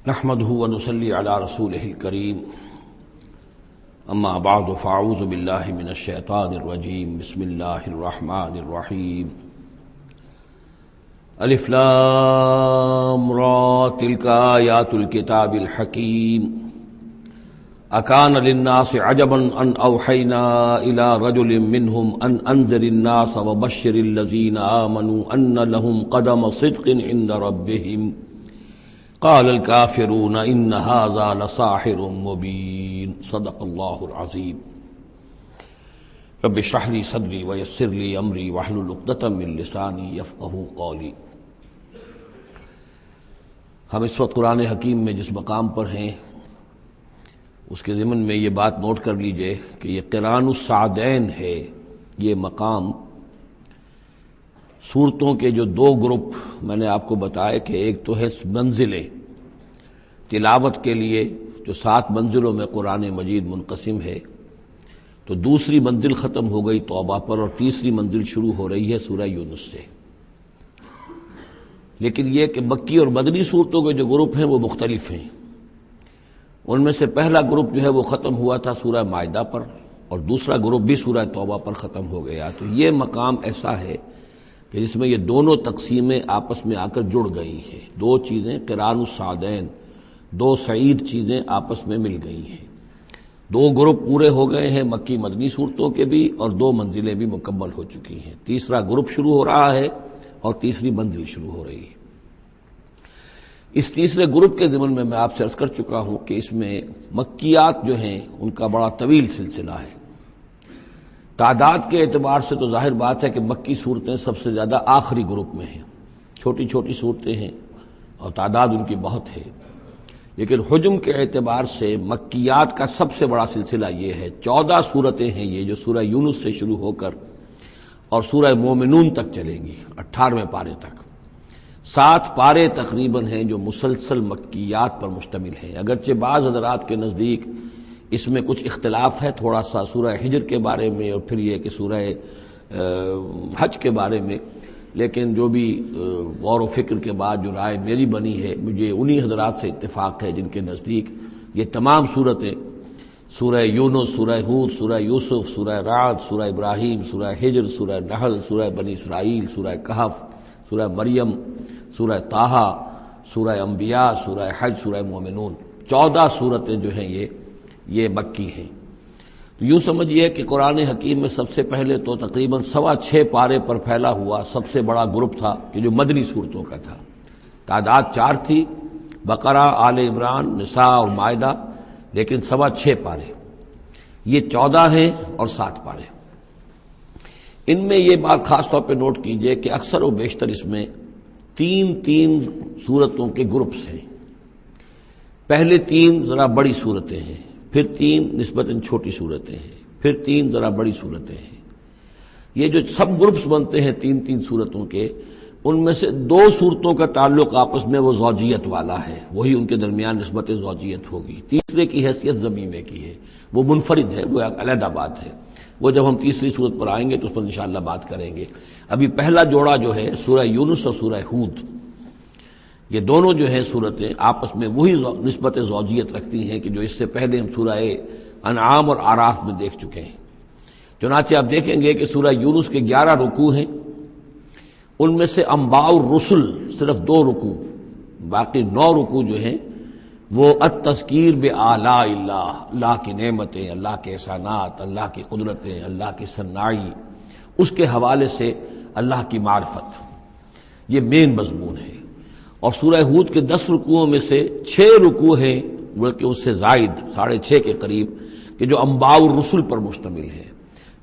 نحمده ونصلي على رسوله الكريم اما بعد فاعوذ بالله من الشيطان الرجيم بسم الله الرحمن الرحيم الف لام را تلك آيات الكتاب الحكيم اكان للناس عجبا ان اوحينا الى رجل منهم ان انذر الناس وبشر الذين آمنوا ان لهم قدم صدق عند ربهم قال الكافرون ان هذا لساحر مبين صدق الله العظيم رب اشرح لي صدري ويسر لي امري واحلل عقدة من لساني يفقهوا قولي۔ ہم اس وقت قرآن حکیم میں جس مقام پر ہیں اس کے ضمن میں یہ بات نوٹ کر لیجئے کہ یہ قران السعدین ہے۔ یہ مقام صورتوں کے جو دو گروپ میں نے آپ کو بتایا کہ ایک تو ہے منزلیں تلاوت کے لیے جو 7 منزلوں میں قرآن مجید منقسم ہے، تو دوسری منزل ختم ہو گئی توبہ پر اور تیسری منزل شروع ہو رہی ہے سورہ یونس سے۔ لیکن یہ کہ مکی اور مدنی صورتوں کے جو گروپ ہیں وہ مختلف ہیں۔ ان میں سے پہلا گروپ جو ہے وہ ختم ہوا تھا سورہ مائدہ پر اور دوسرا گروپ بھی سورہ توبہ پر ختم ہو گیا۔ تو یہ مقام ایسا ہے کہ جس میں یہ دونوں تقسیمیں آپس میں آ کر جڑ گئی ہیں، دو چیزیں قران السعدین، دو سعید چیزیں آپس میں مل گئی ہیں۔ دو گروپ پورے ہو گئے ہیں مکی مدنی صورتوں کے بھی اور 2 منزلیں بھی مکمل ہو چکی ہیں۔ تیسرا گروپ شروع ہو رہا ہے اور تیسری منزل شروع ہو رہی ہے۔ اس تیسرے گروپ کے ضمن میں آپ سے عرض کر چکا ہوں کہ اس میں مکیات جو ہیں ان کا بڑا طویل سلسلہ ہے۔ تعداد کے اعتبار سے تو ظاہر بات ہے کہ مکی صورتیں سب سے زیادہ آخری گروپ میں ہیں، چھوٹی چھوٹی صورتیں ہیں اور تعداد ان کی بہت ہے، لیکن حجم کے اعتبار سے مکیات کا سب سے بڑا سلسلہ یہ ہے۔ 14 صورتیں ہیں یہ جو سورہ یونس سے شروع ہو کر اور سورہ مومنون تک چلیں گی، 18ویں پارے تک۔ 7 پارے تقریباً ہیں جو مسلسل مکیات پر مشتمل ہیں، اگرچہ بعض حضرات کے نزدیک اس میں کچھ اختلاف ہے تھوڑا سا سورہ ہجر کے بارے میں اور پھر یہ کہ سورہ حج کے بارے میں، لیکن جو بھی غور و فکر کے بعد جو رائے میری بنی ہے، مجھے انہی حضرات سے اتفاق ہے جن کے نزدیک یہ تمام صورتیں سورہ یونس، سورہ ہود، سورہ یوسف، سورہ رعد، سورہ ابراہیم، سورہ ہجر، سورہ نحل، سورہ بنی اسرائیل، سورہ کہف، سورہ مریم، سورہ طٰہٰ، سورہ انبیاء، سورہ حج، سورہ مومنون، 14 صورتیں جو ہیں یہ مکی ہیں۔ تو یوں سمجھیے کہ قرآن حکیم میں سب سے پہلے تو تقریباً 6.25 پارے پر پھیلا ہوا سب سے بڑا گروپ تھا کہ جو مدنی صورتوں کا تھا۔ تعداد 4 تھی، بقرہ، آل عمران، نساء اور مائدہ، لیکن 6.25 پارے، یہ 14 ہیں اور 7 پارے۔ ان میں یہ بات خاص طور پہ نوٹ کیجئے کہ اکثر و بیشتر اس میں 3 صورتوں کے گروپس ہیں۔ پہلے 3 ذرا بڑی صورتیں ہیں، پھر 3 نسبتاً چھوٹی صورتیں ہیں، پھر 3 ذرا بڑی صورتیں ہیں۔ یہ جو سب گروپس بنتے ہیں 3 صورتوں کے، ان میں سے 2 صورتوں کا تعلق آپس میں وہ زوجیت والا ہے، وہی ان کے درمیان نسبت زوجیت ہوگی۔ تیسرے کی حیثیت ضمیمے کی ہے، وہ منفرد ہے، وہ ایک علیحدہ بات ہے۔ وہ جب ہم تیسری صورت پر آئیں گے تو اس پر انشاءاللہ بات کریں گے۔ ابھی پہلا جوڑا جو ہے سورہ یونس اور سورہ ہود، یہ دونوں جو ہیں صورتیں آپس میں وہی نسبت زوجیت رکھتی ہیں کہ جو اس سے پہلے ہم سورہ انعام اور اعراف میں دیکھ چکے ہیں۔ چنانچہ آپ دیکھیں گے کہ سورہ یونس کے 11 رکوع ہیں، ان میں سے انباء الرسل صرف 2 رکوع، باقی 9 رکوع جو ہیں وہ التذکیر بآلاء اللہ، اللہ کی نعمتیں، اللہ کے احسانات، اللہ کی قدرتیں، اللہ کی صناعی، اس کے حوالے سے اللہ کی معرفت، یہ مین مضمون ہے۔ اور سورہ ہود کے 10 رکوعوں میں سے 6 رکوع ہیں بلکہ اس سے زائد 6.5 کے قریب کہ جو انباء الرسل پر مشتمل ہے،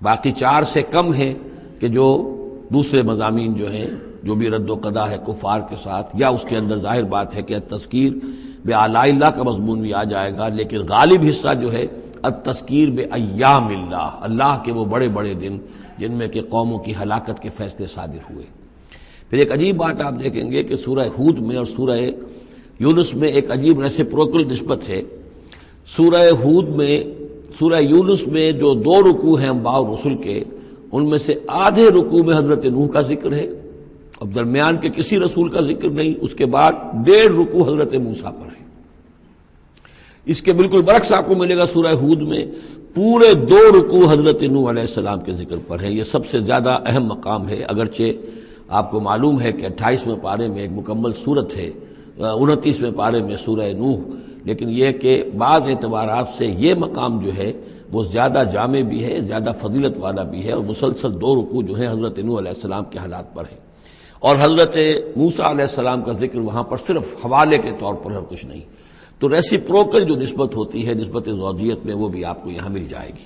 باقی 4 سے کم ہیں کہ جو دوسرے مضامین جو ہیں جو بھی رد و قضا ہے کفار کے ساتھ، یا اس کے اندر ظاہر بات ہے کہ التذکیر بآلاء اللہ کا مضمون بھی آ جائے گا، لیکن غالب حصہ جو ہے التذکیر بایام اللہ، اللہ کے وہ بڑے بڑے دن جن میں کہ قوموں کی ہلاکت کے فیصلے صادر ہوئے۔ پھر ایک عجیب بات آپ دیکھیں گے کہ سورہ ہود میں اور سورہ یونس میں ایک عجیب ریسیپروکل نسبت ہے۔ سورہ ہود میں، سورہ یونس میں جو 2 رکوع ہیں انباء الرسل کے، ان میں سے آدھے رکوع میں حضرت نوح کا ذکر ہے، اب درمیان کے کسی رسول کا ذکر نہیں، اس کے بعد 1.5 رکوع حضرت موسیٰ پر ہے۔ اس کے بالکل برعکس آپ کو ملے گا سورہ ہود میں پورے 2 رکوع حضرت نوح علیہ السلام کے ذکر پر ہے. یہ سب سے زیادہ اہم مقام ہے. اگرچہ آپ کو معلوم ہے کہ 28ویں پارے میں ایک مکمل سورت ہے، 29ویں پارے میں سورہ نوح، لیکن یہ کہ بعض اعتبارات سے یہ مقام جو ہے وہ زیادہ جامع بھی ہے، زیادہ فضیلت والا بھی ہے، اور مسلسل 2 رکوع جو ہیں حضرت نوح علیہ السلام کے حالات پر ہیں. اور حضرت موسیٰ علیہ السلام کا ذکر وہاں پر صرف حوالے کے طور پر ہے، کچھ نہیں. تو ریسیپروکل جو نسبت ہوتی ہے، نسبت زوجیت میں، وہ بھی آپ کو یہاں مل جائے گی.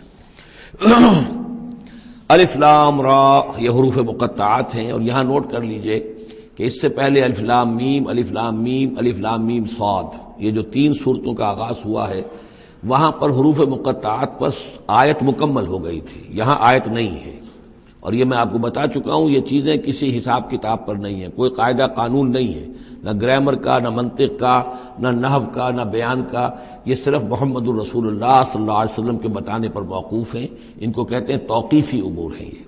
الف لام را یہ حروف مقطعات ہیں، اور یہاں نوٹ کر لیجئے کہ اس سے پہلے الف لام میم، الف لام میم، الف لام میم صاد، یہ جو 3 صورتوں کا آغاز ہوا ہے وہاں پر حروف مقطعات پر آیت مکمل ہو گئی تھی. یہاں آیت نہیں ہے، اور یہ میں آپ کو بتا چکا ہوں، یہ چیزیں کسی حساب کتاب پر نہیں ہیں، کوئی قاعدہ قانون نہیں ہے، نہ گرامر کا، نہ منطق کا، نہ نحو کا، نہ بیان کا. یہ صرف محمد الرسول اللہ صلی اللہ علیہ وسلم کے بتانے پر موقوف ہیں. ان کو کہتے ہیں توقیفی امور ہیں. یہ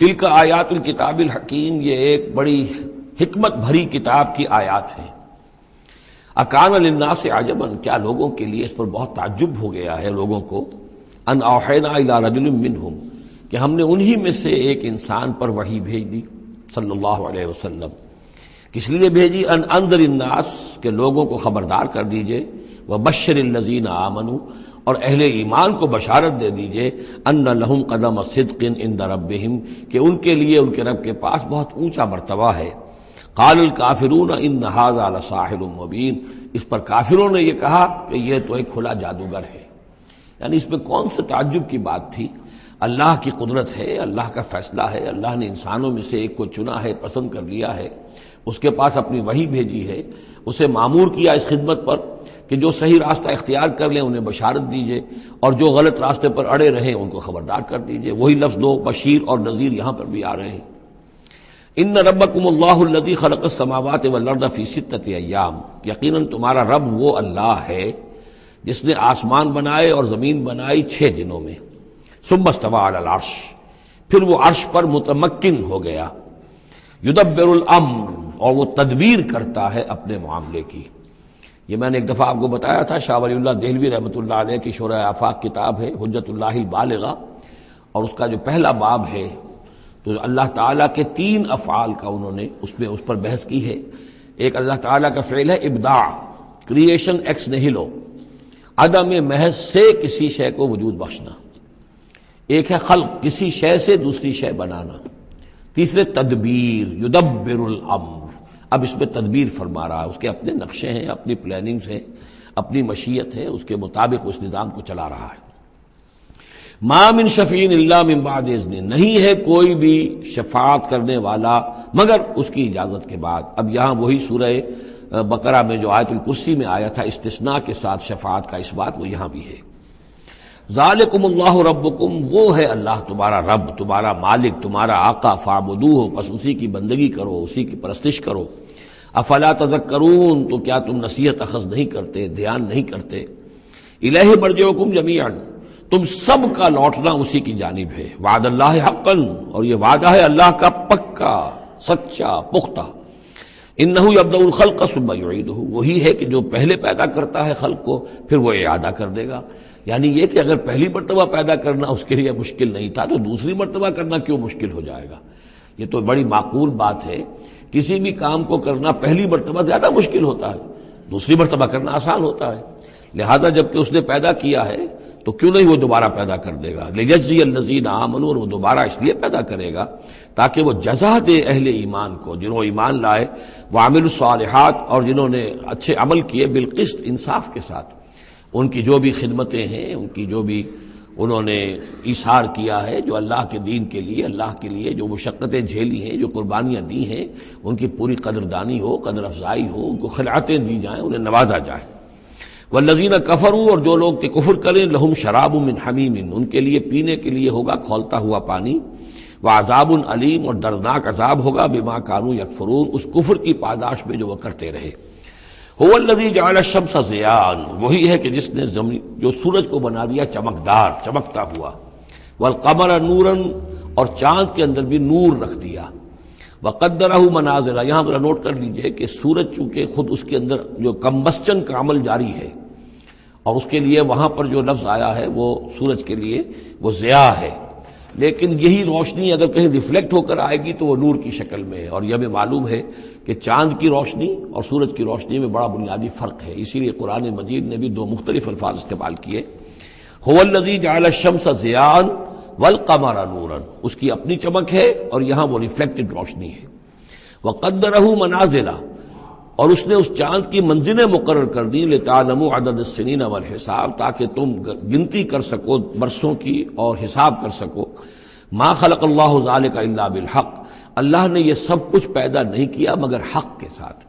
تلک آیات الکتاب الحکیم، یہ ایک بڑی حکمت بھری کتاب کی آیات ہیں. اکان للناس عجبا، کیا لوگوں کے لیے اس پر بہت تعجب ہو گیا ہے لوگوں کو، ان اوحینا الی رجل منہم، کہ ہم نے انہی میں سے ایک انسان پر وحی بھیج دی صلی اللہ علیہ وسلم. کس لیے بھیجی؟ ان انذر الناس، کہ لوگوں کو خبردار کر دیجئے، وبشر الذین آمنوا، اور اہل ایمان کو بشارت دے دیجئے، ان لہم قدم صدق عند ربہم، کہ ان کے لیے ان کے رب کے پاس بہت اونچا مرتبہ ہے. قال الکافرون ان ھذا لساحر مبین، اس پر کافروں نے یہ کہا کہ یہ تو ایک کھلا جادوگر ہے. یعنی اس میں کون سے تعجب کی بات تھی؟ اللہ کی قدرت ہے، اللہ کا فیصلہ ہے، اللہ نے انسانوں میں سے ایک کو چنا ہے، پسند کر لیا ہے، اس کے پاس اپنی وحی بھیجی ہے، اسے مامور کیا اس خدمت پر کہ جو صحیح راستہ اختیار کر لیں انہیں بشارت دیجئے، اور جو غلط راستے پر اڑے رہیں ان کو خبردار کر دیجئے. وہی لفظ دو، بشیر اور نذیر، یہاں پر بھی آ رہے ہیں. ان ربکم اللہ الذی خلق السماوات والارض فی 6 ایام، یقیناً تمہارا رب وہ اللہ ہے جس نے آسمان بنائے اور زمین بنائی 6 دنوں میں. ثم استوى علی العرش، پھر وہ عرش پر متمکن ہو گیا. یدبر الامر، اور وہ تدبیر کرتا ہے اپنے معاملے کی. یہ میں نے ایک دفعہ آپ کو بتایا تھا، شاہ ولی اللہ دہلوی رحمۃ اللہ علیہ کی شرح آفاق کتاب ہے حجت اللہ البالغہ، اور اس کا جو پہلا باب ہے تو اللہ تعالیٰ کے 3 افعال کا انہوں نے اس پر بحث کی ہے. ایک اللہ تعالیٰ کا فعل ہے ابداع، کریشن ایکس نہیلو، عدم محض سے کسی شے کو وجود بخشنا. ایک ہے خلق، کسی شے سے دوسری شے بنانا. تیسرے تدبیر، یدبر الامر، اب اس میں تدبیر فرما رہا ہے، اس کے اپنے نقشے ہیں، اپنی پلاننگز ہیں، اپنی مشیت ہے، اس کے مطابق اس نظام کو چلا رہا ہے. ما من شفیع الا من بعد اذن، نہیں ہے کوئی بھی شفاعت کرنے والا مگر اس کی اجازت کے بعد. اب یہاں وہی سورہ بقرہ میں جو آیت الکرسی میں آیا تھا استثناء کے ساتھ شفاعت کا اس بات، وہ یہاں بھی ہے. ذالکم اللہ ربکم، وہ ہے اللہ تمہارا رب، تمہارا مالک، تمہارا آقا. فاعبدوہ، پس اسی کی بندگی کرو، اسی کی پرستش کرو. افلا تذکرون، تو کیا تم نصیحت اخذ نہیں کرتے، دھیان نہیں کرتے. الیہ مرجعکم جمیعا، تم سب کا لوٹنا اسی کی جانب ہے. وعد اللہ حقا، اور یہ وعدہ ہے اللہ کا پکا، سچا، پختہ. انہ یبدأ الخلق ثم یعیدہ، وہی ہے کہ جو پہلے پیدا کرتا ہے خلق کو پھر وہ اعادہ کر دے گا. یعنی یہ کہ اگر پہلی مرتبہ پیدا کرنا اس کے لیے مشکل نہیں تھا تو دوسری مرتبہ کرنا کیوں مشکل ہو جائے گا؟ یہ تو بڑی معقول بات ہے. کسی بھی کام کو کرنا پہلی مرتبہ زیادہ مشکل ہوتا ہے، دوسری مرتبہ کرنا آسان ہوتا ہے. لہذا جب کہ اس نے پیدا کیا ہے تو کیوں نہیں وہ دوبارہ پیدا کر دے گا. لیجزی الذین آمنوا، اور وہ دوبارہ اس لیے پیدا کرے گا تاکہ وہ جزا دے اہل ایمان کو، جنہوں ایمان لائے، وعملوا الصالحات، اور جنہوں نے اچھے عمل کیے، بالقسط، انصاف کے ساتھ. ان کی جو بھی خدمتیں ہیں، ان کی جو بھی انہوں نے ایثار کیا ہے، جو اللہ کے دین کے لیے، اللہ کے لیے جو مشقتیں جھیلی ہیں، جو قربانیاں دی ہیں، ان کی پوری قدردانی ہو، قدر افزائی ہو، ان کو خلعتیں دی جائیں، انہیں نوازا جائے. والذین کفروا، اور جو لوگ کہ کفر کریں، لہم شراب من حمیم، ان کے لیے پینے کے لیے ہوگا کھولتا ہوا پانی. وعذاب علیم، اور دردناک عذاب ہوگا بما کانوا یکفرون، اس کفر کی پاداش میں جو وہ کرتے رہے. هو الذی جعل الشمس ضیاء، وہی ہے کہ جس نے جو سورج کو بنا دیا چمکدار، چمکتا ہوا. والقمر نورا، اور چاند کے اندر بھی نور رکھ دیا. وقدرہ منازل، یہاں ذرا نوٹ کر لیجئے کہ سورج چونکہ خود اس کے اندر جو کمبسچن کا عمل جاری ہے، اور اس کے لیے وہاں پر جو لفظ آیا ہے وہ سورج کے لیے وہ ضیاء ہے، لیکن یہی روشنی اگر کہیں ریفلیکٹ ہو کر آئے گی تو وہ نور کی شکل میں ہے، اور یہ ہمیں معلوم ہے کہ چاند کی روشنی اور سورج کی روشنی میں بڑا بنیادی فرق ہے، اسی لیے قرآن مجید نے بھی دو مختلف الفاظ استعمال کیے۔ هو الذی جعل الشمس ضیاء والقمر نورا، اس کی اپنی چمک ہے اور یہاں وہ ریفلیکٹڈ روشنی ہے۔ وقدرہ منازل، اور اس نے اس چاند کی منزلیں مقرر کر دی، لتعلموا عدد السنین والحساب، تاکہ تم گنتی کر سکو برسوں کی اور حساب کر سکو۔ ما خلق اللہ ذلک الا بالحق، اللہ نے یہ سب کچھ پیدا نہیں کیا مگر حق کے ساتھ۔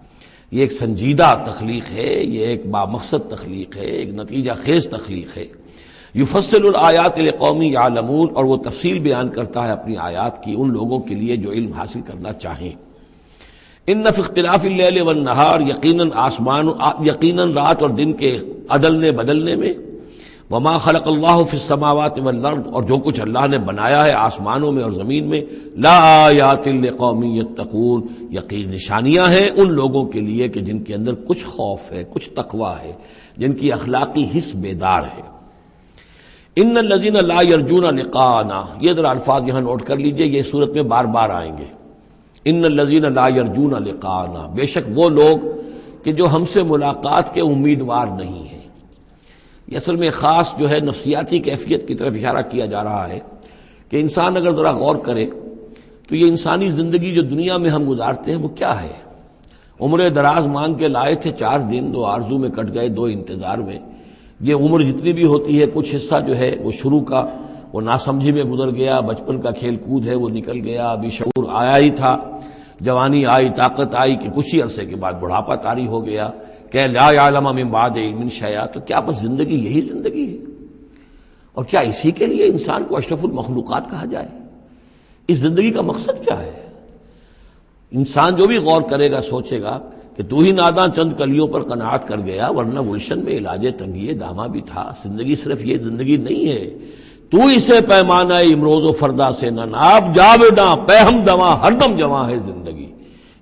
یہ ایک سنجیدہ تخلیق ہے، یہ ایک بامقصد تخلیق ہے، ایک نتیجہ خیز تخلیق ہے۔ یفصل الآیات لقوم یعلمون، اور وہ تفصیل بیان کرتا ہے اپنی آیات کی ان لوگوں کے لیے جو علم حاصل کرنا چاہیں۔ ان فی اختلاف اللیل والنہار، یقیناً رات اور دن کے عدلنے بدلنے میں، وما خلق اللہ فی السماوات والارض، اور جو کچھ اللہ نے بنایا ہے آسمانوں میں اور زمین میں، لا آیات لقوم یتقون، یقین نشانیاں ہیں ان لوگوں کے لیے کہ جن کے اندر کچھ خوف ہے، کچھ تقویٰ ہے، جن کی اخلاقی حس بیدار ہے۔ ان الذین لا یرجون لقاءنا، یہ ذرا الفاظ یہاں نوٹ کر لیجئے، یہ صورت میں بار بار آئیں گے۔ ان الذین لا یرجون لقاءنا، بے شک وہ لوگ کہ جو ہم سے ملاقات کے امیدوار نہیں ہیں۔ یہ اصل میں خاص جو ہے نفسیاتی کیفیت کی طرف اشارہ کیا جا رہا ہے کہ انسان اگر ذرا غور کرے تو یہ انسانی زندگی جو دنیا میں ہم گزارتے ہیں وہ کیا ہے؟ عمر دراز مانگ کے لائے تھے 4 دن، 2 آرزو میں کٹ گئے 2 انتظار میں۔ یہ عمر جتنی بھی ہوتی ہے کچھ حصہ جو ہے وہ شروع کا وہ ناسمجھی میں گزر گیا، بچپن کا کھیل کود ہے وہ نکل گیا، ابھی شعور آیا ہی تھا، جوانی آئی، طاقت آئی کہ کچھ ہی عرصے کے بعد بڑھاپا طاری ہو گیا، کہ لا یعلم من بعد علم شیئا۔ تو کیا بس زندگی یہی زندگی ہے؟ اور کیا اسی کے لیے انسان کو اشرف المخلوقات کہا جائے؟ اس زندگی کا مقصد کیا ہے؟ انسان جو بھی غور کرے گا سوچے گا کہ تو ہی ناداں چند کلیوں پر قناعت کر گیا، ورنہ گلشن میں علاج تنگی دامہ بھی تھا۔ زندگی صرف یہ زندگی نہیں ہے، تو اسے پیمانہ امروز و فردا سے نہ ناب، جاویداں پہ ہم دواں ہر دم جواں ہے زندگی۔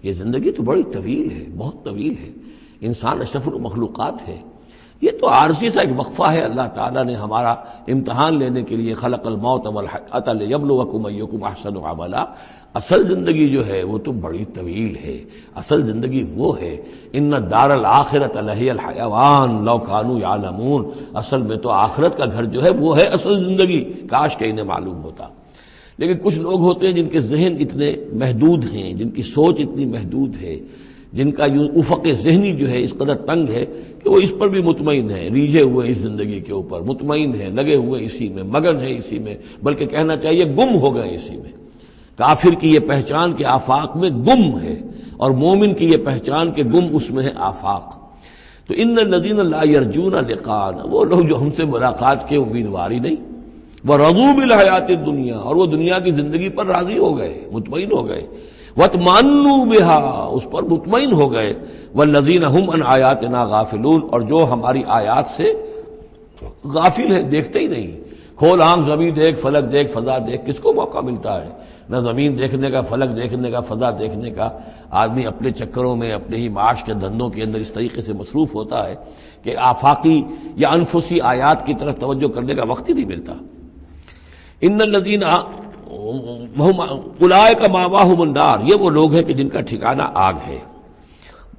یہ زندگی تو بڑی طویل ہے، بہت طویل ہے۔ انسان اشرف المخلوقات ہے۔ یہ تو عارضی سا ایک وقفہ ہے، اللہ تعالیٰ نے ہمارا امتحان لینے کے لیے خلق الموت والحیاۃ لیبلوکم ایکم احسن عملا۔ اصل زندگی جو ہے وہ تو بڑی طویل ہے، اصل زندگی وہ ہے ان الدار الآخرۃ لہی الحیوان لو کانوا یعلمون۔ اصل میں تو آخرت کا گھر جو ہے وہ ہے اصل زندگی، کاش کہ انہیں معلوم ہوتا۔ لیکن کچھ لوگ ہوتے ہیں جن کے ذہن اتنے محدود ہیں، جن کی سوچ اتنی محدود ہے، جن کا افق ذہنی جو ہے اس قدر تنگ ہے کہ وہ اس پر بھی مطمئن ہے، ریجھے ہوئے اس زندگی کے اوپر مطمئن ہے، لگے ہوئے اسی میں، مگن ہے اسی میں، بلکہ کہنا چاہیے گم ہو گئے اسی میں۔ کافر کی یہ پہچان کہ آفاق میں گم ہے، اور مومن کی یہ پہچان کہ گم اس میں ہے آفاق۔ تو ان الذین لا یرجون لقاءنا، وہ لوگ جو ہم سے ملاقات کے امیدوار ہی نہیں، ورضوا بالحیات الدنیا، اور وہ دنیا کی زندگی پر راضی ہو گئے، مطمئن ہو گئے، واطمأنوا بها، اس پر مطمئن ہو گئے، والذین هم عن آیاتنا غافلون، اور جو ہماری آیات سے غافل ہے، دیکھتے ہی نہیں۔ کھول آنکھ زمین دیکھ، فلک دیکھ، فضا دیکھ، کس کو موقع ملتا ہے؟ نہ زمین دیکھنے کا، فلک دیکھنے کا، فضا دیکھنے کا۔ آدمی اپنے چکروں میں، اپنے ہی معاش کے دھندوں کے اندر اس طریقے سے مصروف ہوتا ہے کہ آفاقی یا انفسی آیات کی طرف توجہ کرنے کا وقت ہی نہیں ملتا۔ ان الذین اولئک مأواہم النار، یہ وہ لوگ ہیں کہ جن کا ٹھکانہ آگ ہے۔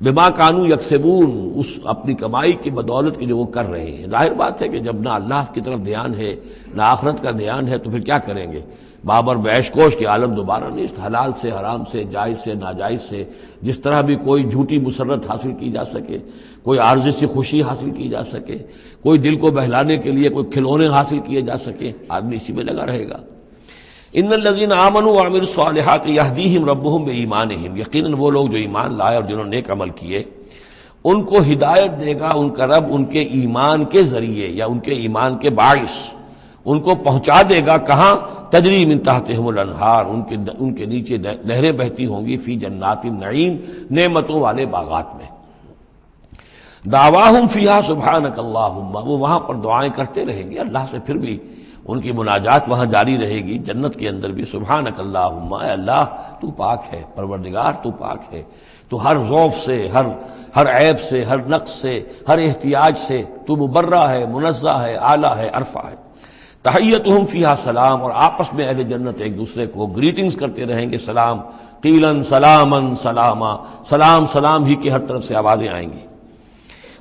بما کانوا یکسبون، اس اپنی کمائی کی بدولت کی جو وہ کر رہے ہیں۔ ظاہر بات ہے کہ جب نہ اللہ کی طرف دھیان ہے نہ آخرت کا دھیان ہے تو پھر کیا کریں گے؟ بابر بیش کوش کے عالم دوبارہ نہیں، حلال سے، حرام سے، جائز سے، ناجائز سے، جس طرح بھی کوئی جھوٹی مسرت حاصل کی جا سکے، کوئی عارضی سی خوشی حاصل کی جا سکے، کوئی دل کو بہلانے کے لیے کوئی کھلونے حاصل کیے جا سکے، آدمی اسی میں لگا رہے گا۔ ان الذین آمنوا وعملوا الصالحات یہدیہم ربہم بایمانہم، یقیناً وہ لوگ جو ایمان لائے اور جنہوں نے نیک عمل کیے ان کو ہدایت دے گا ان کا رب ان کے ایمان کے ذریعے یا ان کے ایمان کے باعث، ان کو پہنچا دے گا کہاں؟ تجری من تحتہم الانہار، ان کے نیچے نہریں بہتی ہوں گی، فی جنات النعیم، نعمتوں والے باغات میں۔ دعواہم فیہا سبحانک اللہم، وہ وہاں پر دعائیں کرتے رہیں گے اللہ سے، پھر بھی ان کی مناجات وہاں جاری رہے گی، جنت کے اندر بھی سبحانک اللہم، اے اللہ تو پاک ہے، پروردگار تو پاک ہے، تو ہر ضعف سے، ہر ہر عیب سے، ہر نقص سے، ہر احتیاج سے تو مبرہ ہے، منزہ ہے، اعلیٰ ہے، عرفہ ہے۔ تحیتہم فیہا سلام، اور آپس میں اہل جنت ایک دوسرے کو گریٹنگز کرتے رہیں گے، سلام، قیلاً سلاماً سلاما، سلام سلام ہی کی ہر طرف سے آوازیں آئیں گی۔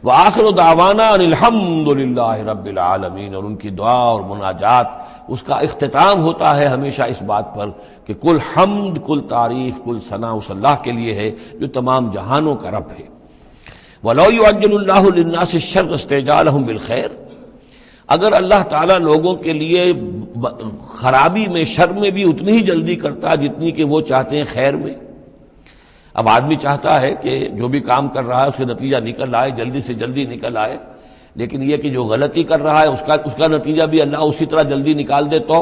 وآخر دعوانا ان الحمد للہ رب العالمین، اور ان کی دعا اور مناجات اس کا اختتام ہوتا ہے ہمیشہ اس بات پر کہ کل حمد، کل تعریف، کل ثنا اس اللہ کے لیے ہے جو تمام جہانوں کا رب ہے۔ وَلَوْ يُعَجِّلُ اللَّهُ لِلنَّاسِ الشَّرَّ اسْتِعْجَالَهُم بِالْخَيْرِ، اگر اللہ تعالیٰ لوگوں کے لیے خرابی میں، شر میں بھی اتنی ہی جلدی کرتا جتنی کہ وہ چاہتے ہیں خیر میں۔ اب آدمی چاہتا ہے کہ جو بھی کام کر رہا ہے اس کا نتیجہ نکل آئے، جلدی سے جلدی نکل آئے، لیکن یہ کہ جو غلطی کر رہا ہے اس کا نتیجہ بھی اللہ اسی طرح جلدی نکال دے تو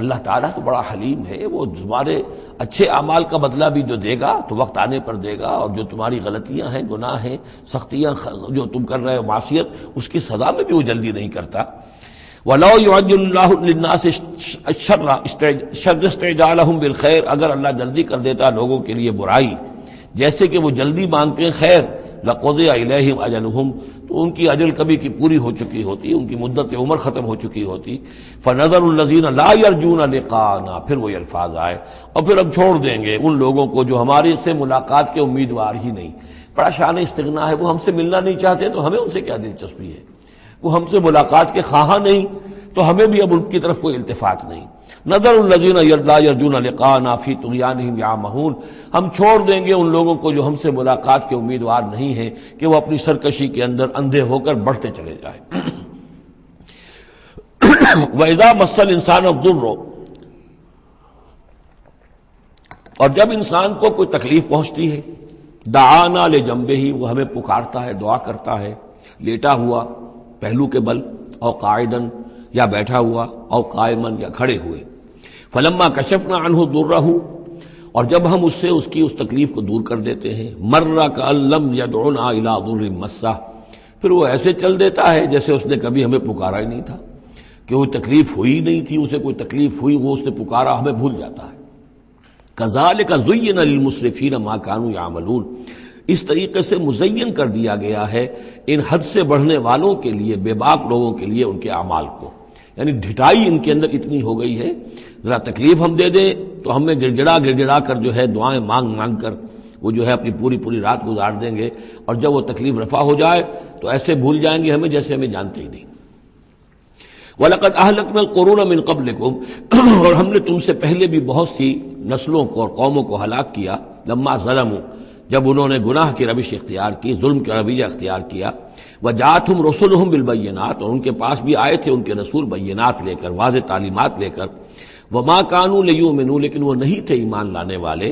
اللہ تعالیٰ تو بڑا حلیم ہے، وہ تمہارے اچھے اعمال کا بدلہ بھی جو دے گا تو وقت آنے پر دے گا، اور جو تمہاری غلطیاں ہیں، گناہ ہیں، سختیاں جو تم کر رہے ہو، معصیت، اس کی سزا میں بھی وہ جلدی نہیں کرتا۔ وَلَوْ يُعَجِّلُ اللَّهُ لِلنَّاسِ الشَّرَّ اسْتِعْجَالَهُم بِالْخَيْرِ، اگر اللہ جلدی کر دیتا لوگوں کے لیے برائی جیسے کہ وہ جلدی مانگتے ہیں خیر، لَقُضِيَ إِلَيْهِمْ أَجَلُهُمْ، تو ان کی اجل کبھی کی پوری ہو چکی ہوتی، ان کی مدت عمر ختم ہو چکی ہوتی۔ فَنَذَرُ الَّذِينَ لَا يَرْجُونَ لِقَاءَنَا، پھر وہی الفاظ آئے، اور پھر اب چھوڑ دیں گے ان لوگوں کو جو ہمارے سے ملاقات کے امیدوار ہی نہیں۔ بڑا شان استغنا ہے، وہ ہم سے ملنا نہیں چاہتے تو ہمیں ان سے کیا دلچسپی ہے، وہ ہم سے ملاقات کے خواہاں نہیں تو ہمیں بھی اب ان کی طرف کوئی التفات نہیں۔ نذر الذین لا یرجون لقاءنا فی طغیانہم یعمہون، ہم چھوڑ دیں گے ان لوگوں کو جو ہم سے ملاقات کے امیدوار نہیں ہیں کہ وہ اپنی سرکشی کے اندر اندھے ہو کر بڑھتے چلے جائیں۔ وَإِذَا مَسَّ الْإِنسَانَ الضُّرُّ، اور جب انسان کو کوئی تکلیف پہنچتی ہے، دعانا لجنبہ، وہ ہمیں پکارتا ہے، دعا کرتا ہے، لیٹا ہوا پہلو کے بل، او قاعدن، یا بیٹھا ہوا، او قائمن، یا کھڑے ہوئے۔ فلما کشفنا عنہ ضرہ، اور جب ہم اس سے اس کی اس تکلیف کو دور کر دیتے ہیں، مر کأن لم یدعنا الی ضر مسہ، پھر وہ ایسے چل دیتا ہے جیسے اس نے کبھی ہمیں پکارا ہی نہیں تھا، کہ وہ تکلیف ہوئی نہیں تھی، اسے کوئی تکلیف ہوئی، وہ اس نے پکارا، ہمیں بھول جاتا ہے۔ کذالک زین للمسرفین ما کانوا یعملون، اس طریقے سے مزین کر دیا گیا ہے ان حد سے بڑھنے والوں کے لیے، بے باک لوگوں کے لیے، ان کے اعمال کو، یعنی ڈھٹائی ان کے اندر اتنی ہو گئی ہے، ذرا تکلیف ہم دے دیں تو ہمیں گڑ گڑا کر جو ہے دعائیں مانگ مانگ کر وہ جو ہے اپنی پوری رات گزار دیں گے، اور جب وہ تکلیف رفع ہو جائے تو ایسے بھول جائیں گے ہمیں جیسے ہمیں جانتے ہی نہیں۔ وَلَقَدْ أَهْلَكْنَا الْقُرُونَ مِن قَبْلِكُمْ، اور ہم نے تم سے پہلے بھی بہت سی نسلوں کو اور قوموں کو ہلاک کیا، لما ظلموا، جب انہوں نے گناہ کی روش اختیار کی، ظلم کا رویہ اختیار کیا، وجاءتهم رسلهم بالبینات، اور ان کے پاس بھی آئے تھے ان کے رسول بینات لے کر، واضح تعلیمات لے کر، وما كانوا ليؤمنوا، لیکن وہ نہیں تھے ایمان لانے والے،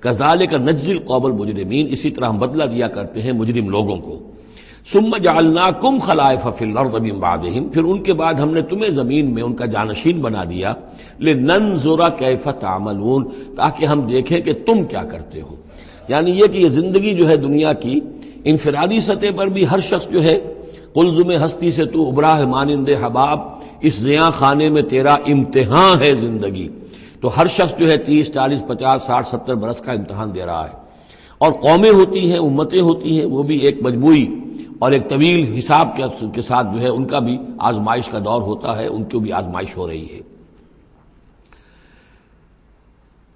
كذلك نجزي القوم المجرمین، اسی طرح ہم بدلہ دیا کرتے ہیں مجرم لوگوں کو۔ ثم جعلناکم خلائف فی الارض من بعدہم، پھر ان کے بعد ہم نے تمہیں زمین میں ان کا جانشین بنا دیا، لننظر کیف تعملون، تاکہ ہم دیکھیں کہ تم کیا کرتے ہو۔ یعنی یہ کہ یہ زندگی جو ہے دنیا کی انفرادی سطح پر بھی ہر شخص جو ہے قلزم ہستی سے تو ابرا ہے مانند حباب، اس زیاں خانے میں تیرا امتحان ہے زندگی، تو ہر شخص جو ہے 30 40 50 60 70 برس کا امتحان دے رہا ہے، اور قومیں ہوتی ہیں، امتیں ہوتی ہیں، وہ بھی ایک مجموعی اور ایک طویل حساب کے ساتھ جو ہے ان کا بھی آزمائش کا دور ہوتا ہے، ان کو بھی آزمائش ہو رہی ہے۔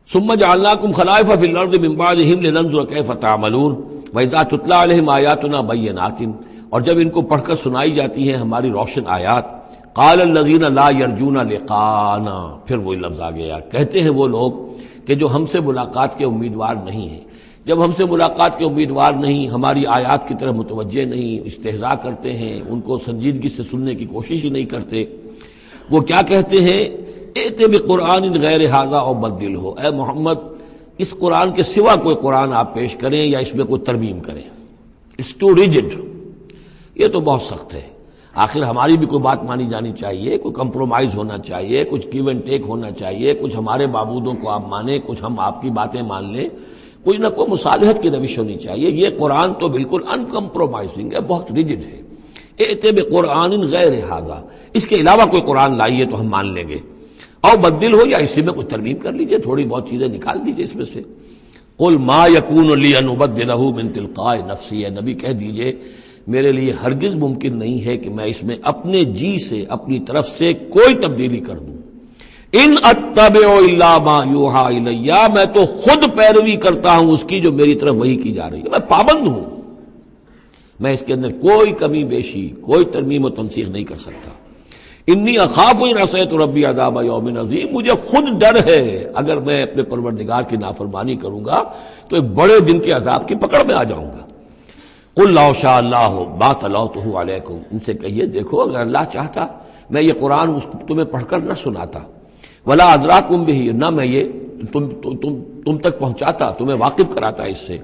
ثم جعلناکم خلائف فی الارض من بعدہم لننظر کیف تعملون واذا تتلی علیہم آیاتنا بینات، اور جب ان کو پڑھ کر سنائی جاتی ہیں ہماری روشن آیات، قال الذین لا یرجون لقاءنا، پھر وہی لفظ آ گیا، کہتے ہیں وہ لوگ کہ جو ہم سے ملاقات کے امیدوار نہیں ہیں، جب ہم سے ملاقات کے امیدوار نہیں، ہماری آیات کی طرف متوجہ نہیں، استہزاء کرتے ہیں، ان کو سنجیدگی سے سننے کی کوشش ہی نہیں کرتے، وہ کیا کہتے ہیں، ایتے بقرآن غیر ھذا او بدلہ، اے محمد اس قرآن کے سوا کوئی قرآن آپ پیش کریں یا اس میں کوئی ترمیم کریں، اٹس ٹو ریجڈ، یہ تو بہت سخت ہے۔ آخر ہماری بھی کوئی بات مانی جانی چاہیے، کوئی کمپرومائز ہونا چاہیے، کچھ گیو اینڈ ٹیک ہونا چاہیے، کچھ ہمارے معبودوں کو آپ مانیں، کچھ ہم آپ کی باتیں مان لیں، کوئی نہ کوئی مصالحت کی روش ہونی چاہیے۔ یہ قرآن تو بالکل ان کمپرومائزنگ ہے، بہت ریجڈ ہے۔ ایتے بقرآن غیر ھذا، اس کے علاوہ کوئی قرآن لائیے تو ہم مان لیں گے، اور بدل ہو یا اسی میں کچھ ترمیم کر لیجئے، تھوڑی بہت چیزیں نکال دیجئے اس میں سے۔ قل ما یکون لی ان ابدلہ من تلقاء نفسی، اے نبی کہہ دیجئے میرے لیے ہرگز ممکن نہیں ہے کہ میں اس میں اپنے جی سے اپنی طرف سے کوئی تبدیلی کر دوں. ان اتبع الا ما یوحی الی، میں تو خود پیروی کرتا ہوں اس کی جو میری طرف وحی کی جا رہی ہے، میں پابند ہوں، میں اس کے اندر کوئی کمی بیشی کوئی ترمیم و تنسیخ نہیں کر سکتا. انی اخاف ان عصیت ربی عذاب یوم عظیم، مجھے خود ڈر ہے اگر میں اپنے پروردگار کی نافرمانی کروں گا تو ایک بڑے دن کے عذاب کی پکڑ میں آ جاؤں گا. قل لو شاء اللہ ما تلوتہ علیکم، ان سے کہیے دیکھو اگر اللہ چاہتا میں یہ قرآن تمہیں پڑھ کر نہ سناتا، ولا ادراکم بہ، نہ میں یہ تم تک پہنچاتا، تمہیں واقف کراتا اس سے.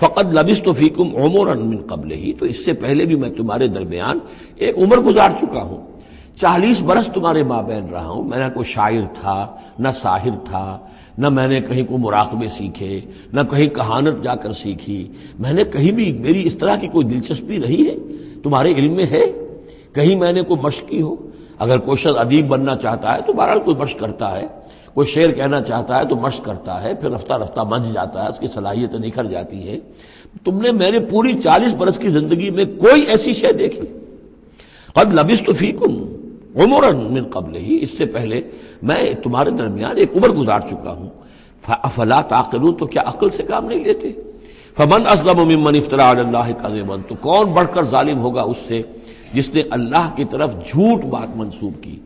فقد لبثت فیکم عمرا من قبلہ، تو اس سے پہلے بھی میں تمہارے درمیان ایک عمر گزار چکا ہوں، 40 برس تمہارے مابین رہا ہوں. میں نہ کوئی شاعر تھا، نہ ساحر تھا، نہ میں نے کہیں کوئی مراقبے سیکھے، نہ کہیں کہانت جا کر سیکھی. میں نے کہیں بھی میری اس طرح کی کوئی دلچسپی رہی ہے تمہارے علم میں ہے؟ کہیں میں نے کوئی مشق کی ہو؟ اگر کوئی شخص ادیب بننا چاہتا ہے تو بہرحال کوئی مشق کرتا ہے، کوئی شعر کہنا چاہتا ہے تو مشق کرتا ہے، پھر رفتہ رفتہ منجھ جاتا ہے، اس کی صلاحیتیں نکھر جاتی ہیں. تم نے میں نے پوری 40 برس کی زندگی میں کوئی ایسی شے دیکھی؟ قد لبثت فیکم عمرا من قبلہ، اس سے پہلے میں تمہارے درمیان ایک عمر گزار چکا ہوں. افلا تعقلون، تو کیا عقل سے کام نہیں لیتے؟ فمن اظلم ممن افترى علی اللہ کذبا، تو کون بڑھ کر ظالم ہوگا اس سے جس نے اللہ کی طرف جھوٹ بات منسوب کی.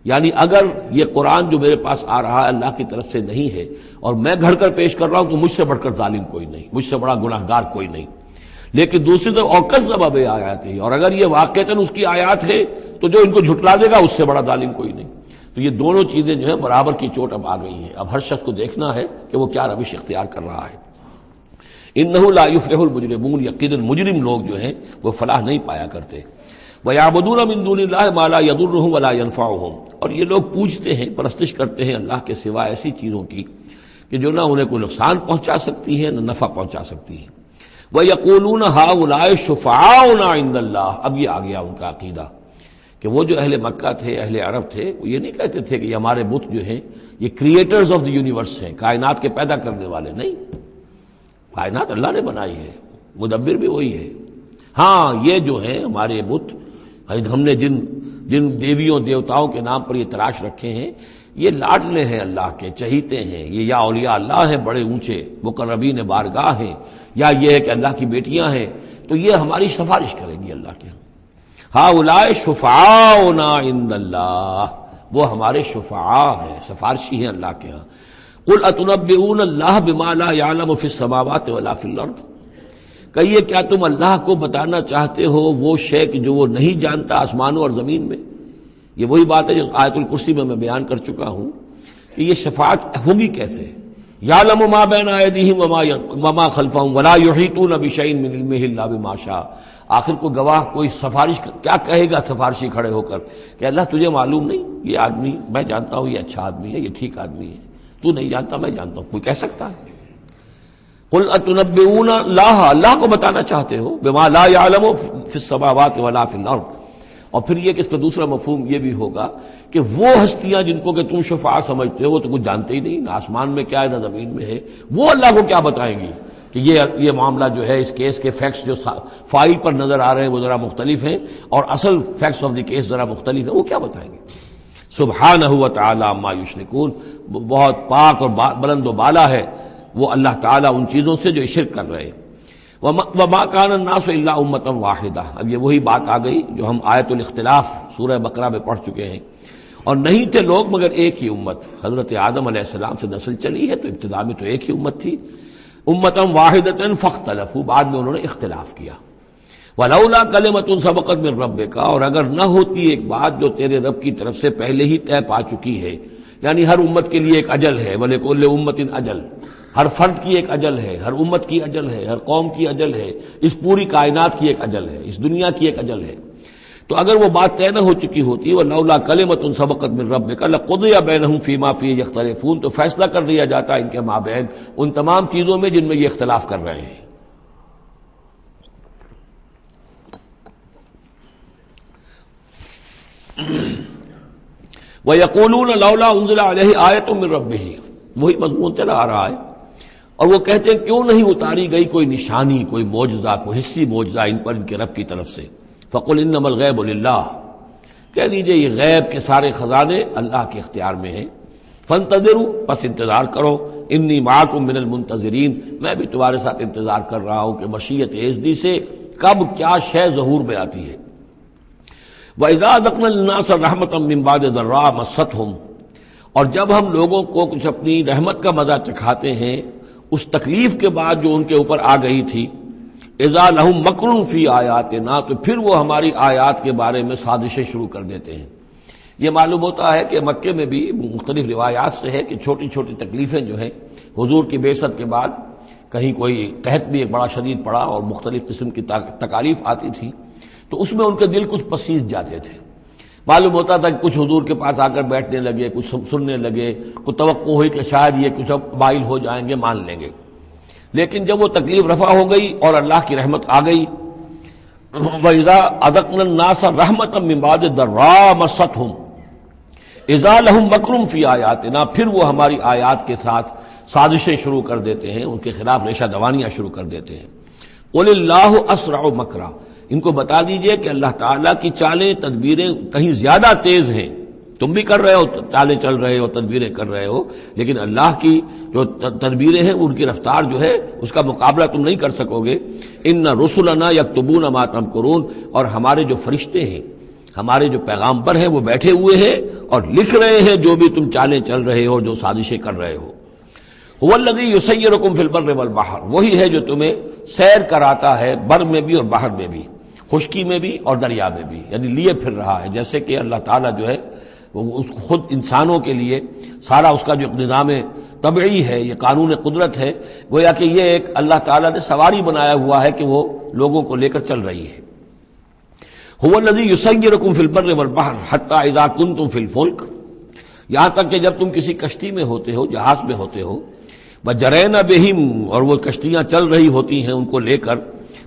یعنی اگر یہ قرآن جو میرے پاس آ رہا ہے اللہ کی طرف سے نہیں ہے اور میں گھڑ کر پیش کر رہا ہوں تو مجھ سے بڑھ کر ظالم کوئی نہیں، مجھ سے بڑا گناہ گار کوئی نہیں. لیکن دوسری طرف اوکذب بآیاتہ، اور اگر یہ واقعتاً اس کی آیات ہے تو جو ان کو جھٹلا دے گا اس سے بڑا ظالم کوئی نہیں. تو یہ دونوں چیزیں جو ہیں برابر کی چوٹ اب آ گئی ہیں. اب ہر شخص کو دیکھنا ہے کہ وہ کیا روش اختیار کر رہا ہے. انہ لا یفلح المجرمون، یقیناً مجرم لوگ جو ہیں وہ فلاح نہیں پایا کرتے. وَيَعْبُدُونَ مِن دُونِ اللَّهِ مَا لَا يَضُرُّهُمْ وَلَا يَنفَعُهُمْ، اور یہ لوگ پوجتے ہیں، پرستش کرتے ہیں اللہ کے سوا ایسی چیزوں کی کہ جو نہ انہیں کوئی نقصان پہنچا سکتی ہیں نہ نفع پہنچا سکتی ہیں. وَيَقُولُونَ هَؤُلَاءِ شُفَعَاؤُنَا عِندَ اللَّهِ، اب یہ آ گیا ان کا عقیدہ کہ وہ جو اہل مکہ تھے، اہل عرب تھے، وہ یہ نہیں کہتے تھے کہ یہ ہمارے بت جو ہیں یہ کریٹرز آف دی یونیورس ہیں، کائنات کے پیدا کرنے والے. نہیں، کائنات اللہ نے بنائی ہے، مدبر بھی وہی ہے. ہاں یہ جو ہیں ہمارے بت، ہم نے جن دیویوں دیوتاؤں کے نام پر یہ تراش رکھے ہیں، یہ لاڈلے ہیں اللہ کے، چہیتے ہیں، یہ یا اولیاء اللہ ہیں بڑے اونچے مقربین بارگاہ ہیں، یا یہ ہے کہ اللہ کی بیٹیاں ہیں، تو یہ ہماری سفارش کریں گی اللہ کے. ہؤلاء شفعاؤنا عند اللہ، وہ ہمارے شفعاء ہیں، سفارشی ہیں اللہ کے ہاں. قل اتنبئون اللہ بما لا يعلم فی السماوات ولا فی الارض، کہیے کیا تم اللہ کو بتانا چاہتے ہو وہ شے کہ جو وہ نہیں جانتا آسمانوں اور زمین میں؟ یہ وہی بات ہے جو آیت الکرسی میں بیان کر چکا ہوں کہ یہ شفاعت ہوگی کیسے. یعلم ما بین ایدیہم وما خلفہم ولا یحیطون بشیء من علمہ الا بما شاء. آخر کو گواہ کوئی سفارش کیا کہے گا سفارشی کھڑے ہو کر کہ اللہ تجھے معلوم نہیں، یہ آدمی میں جانتا ہوں یہ اچھا آدمی ہے، یہ ٹھیک آدمی ہے، تو نہیں جانتا میں جانتا ہوں. کوئی کہہ سکتا ہے؟ قل اتنبئون اللہ، اللہ کو بتانا چاہتے ہو بما لا يعلم فی السماوات ولا فی الارض. اور پھر یہ کہ اس کا دوسرا مفہوم یہ بھی ہوگا کہ وہ ہستیاں جن کو کہ تم شفاعہ سمجھتے ہو وہ تو کچھ جانتے ہی نہیں، نہ آسمان میں کیا ہے نہ زمین میں ہے، وہ اللہ کو کیا بتائیں گی کہ یہ معاملہ جو ہے اس کیس کے فیکٹس جو فائل پر نظر آ رہے ہیں وہ ذرا مختلف ہیں اور اصل فیکٹس آف دی کیس ذرا مختلف ہیں، وہ کیا بتائیں گے. سبحانہ و تعالی عما یشرکون، بہت پاک اور بلند و بالا ہے وہ اللہ تعالیٰ ان چیزوں سے جو شرک کر رہے. وما کان الناس الا امۃ واحدہ، اب یہ وہی بات آ گئی جو ہم آیت الاختلاف سورہ بقرہ میں پڑھ چکے ہیں. اور نہیں تھے لوگ مگر ایک ہی امت، حضرت آدم علیہ السلام سے نسل چلی ہے تو ابتدا میں تو ایک ہی امت تھی. امۃ واحدۃ فاختلفوا، بعد میں انہوں نے اختلاف کیا. ولولا کلمۃ سبقت من ربک، اور اگر نہ ہوتی ایک بات جو تیرے رب کی طرف سے پہلے ہی طے پا چکی ہے، یعنی ہر امت کے لیے ایک اجل ہے، ولکل امۃ اجل، ہر فرد کی ایک اجل ہے، ہر امت کی اجل ہے، ہر قوم کی اجل ہے، اس پوری کائنات کی ایک اجل ہے، اس دنیا کی ایک اجل ہے. تو اگر وہ بات طے نہ ہو چکی ہوتی، ولولا کلمۃ سبقت من ربک لقضی بینہم فیما فیہ یختلفون، تو فیصلہ کر دیا جاتا ان کے مابین ان تمام چیزوں میں جن میں یہ اختلاف کر رہے ہیں. وَيَقُولُونَ لَوْلَا أُنزِلَ عَلَيْهِ آیَةٌ مِّن رَّبِّهِ، وہی مضمون چلا آ رہا ہے. اور وہ کہتے ہیں کیوں نہیں اتاری گئی کوئی نشانی، کوئی معجزہ، کوئی حصی معجزہ ان پر ان کے رب کی طرف سے؟ فقل انما الغیب للہ، کہہ دیجئے یہ غیب کے سارے خزانے اللہ کے اختیار میں ہیں۔ فانتظروا، پس انتظار کرو، انی معکم من المنتظرین، میں بھی تمہارے ساتھ انتظار کر رہا ہوں کہ مشیت ایزدی سے کب کیا شے ظہور میں آتی ہے۔ وَإِذَا أَذَقْنَا النَّاسَ رَحْمَةً مِّن بَعْدِ ضَرَّاءٍ مَسَّتْهُمْ، اور جب ہم لوگوں کو کچھ اپنی رحمت کا مزہ چکھاتے ہیں اس تکلیف کے بعد جو ان کے اوپر آ گئی تھی، اذا لہم مکر فی آیاتنا، تو پھر وہ ہماری آیات کے بارے میں سازشیں شروع کر دیتے ہیں۔ یہ معلوم ہوتا ہے کہ مکے میں بھی مختلف روایات سے ہے کہ چھوٹی چھوٹی تکلیفیں جو ہیں حضور کی بعثت کے بعد، کہیں کوئی قحط بھی ایک بڑا شدید پڑا اور مختلف قسم کی تکالیف آتی تھی، تو اس میں ان کے دل کچھ پسیج جاتے تھے۔ معلوم ہوتا تھا کہ کچھ حضور کے پاس آ کر بیٹھنے لگے، کچھ سننے لگے، کوئی توقع ہوئی کہ شاید یہ کچھ اب مائل ہو جائیں گے، مان لیں گے۔ لیکن جب وہ تکلیف رفع ہو گئی اور اللہ کی رحمت آ گئی، وَإِذَا أَذَقْنَا النَّاسَ رَحْمَةً مِّن بَعْدِ ضَرَّاءٍ مَسَّتْهُمْ اذا لہم مکر فی آیاتنا، پھر وہ ہماری آیات کے ساتھ سازشیں شروع کر دیتے ہیں، ان کے خلاف ریشہ دوانیاں شروع کر دیتے ہیں۔ قل اللہ اسرع مکرا، ان کو بتا دیجئے کہ اللہ تعالیٰ کی چالیں تدبیریں کہیں زیادہ تیز ہیں۔ تم بھی کر رہے ہو، چالیں چل رہے ہو، تدبیریں کر رہے ہو، لیکن اللہ کی جو تدبیریں ہیں ان کی رفتار جو ہے اس کا مقابلہ تم نہیں کر سکو گے۔ ان رسلنا یکتبون ما تمکرون، اور ہمارے جو فرشتے ہیں، ہمارے جو پیغامبر ہیں وہ بیٹھے ہوئے ہیں اور لکھ رہے ہیں جو بھی تم چالیں چل رہے ہو، جو سازشیں کر رہے ہو۔ هو الذی یسیرکم فی البر والبحر، وہی ہے جو تمہیں سیر کراتا ہے بر میں بھی اور بحر میں بھی، خشکی میں بھی اور دریا میں بھی، یعنی لیے پھر رہا ہے۔ جیسے کہ اللہ تعالیٰ جو ہے وہ اس خود انسانوں کے لیے سارا اس کا جو نظام طبعی ہے، یہ قانون قدرت ہے، گویا کہ یہ ایک اللہ تعالیٰ نے سواری بنایا ہوا ہے کہ وہ لوگوں کو لے کر چل رہی ہے۔ هو الذی یسیرکم فی البر والبحر حتی اذا کنتم فی الفلک، یہاں تک کہ جب تم کسی کشتی میں ہوتے ہو، جہاز میں ہوتے ہو، وجرین بہم، اور وہ کشتیاں چل رہی ہوتی ہیں ان کو لے کر،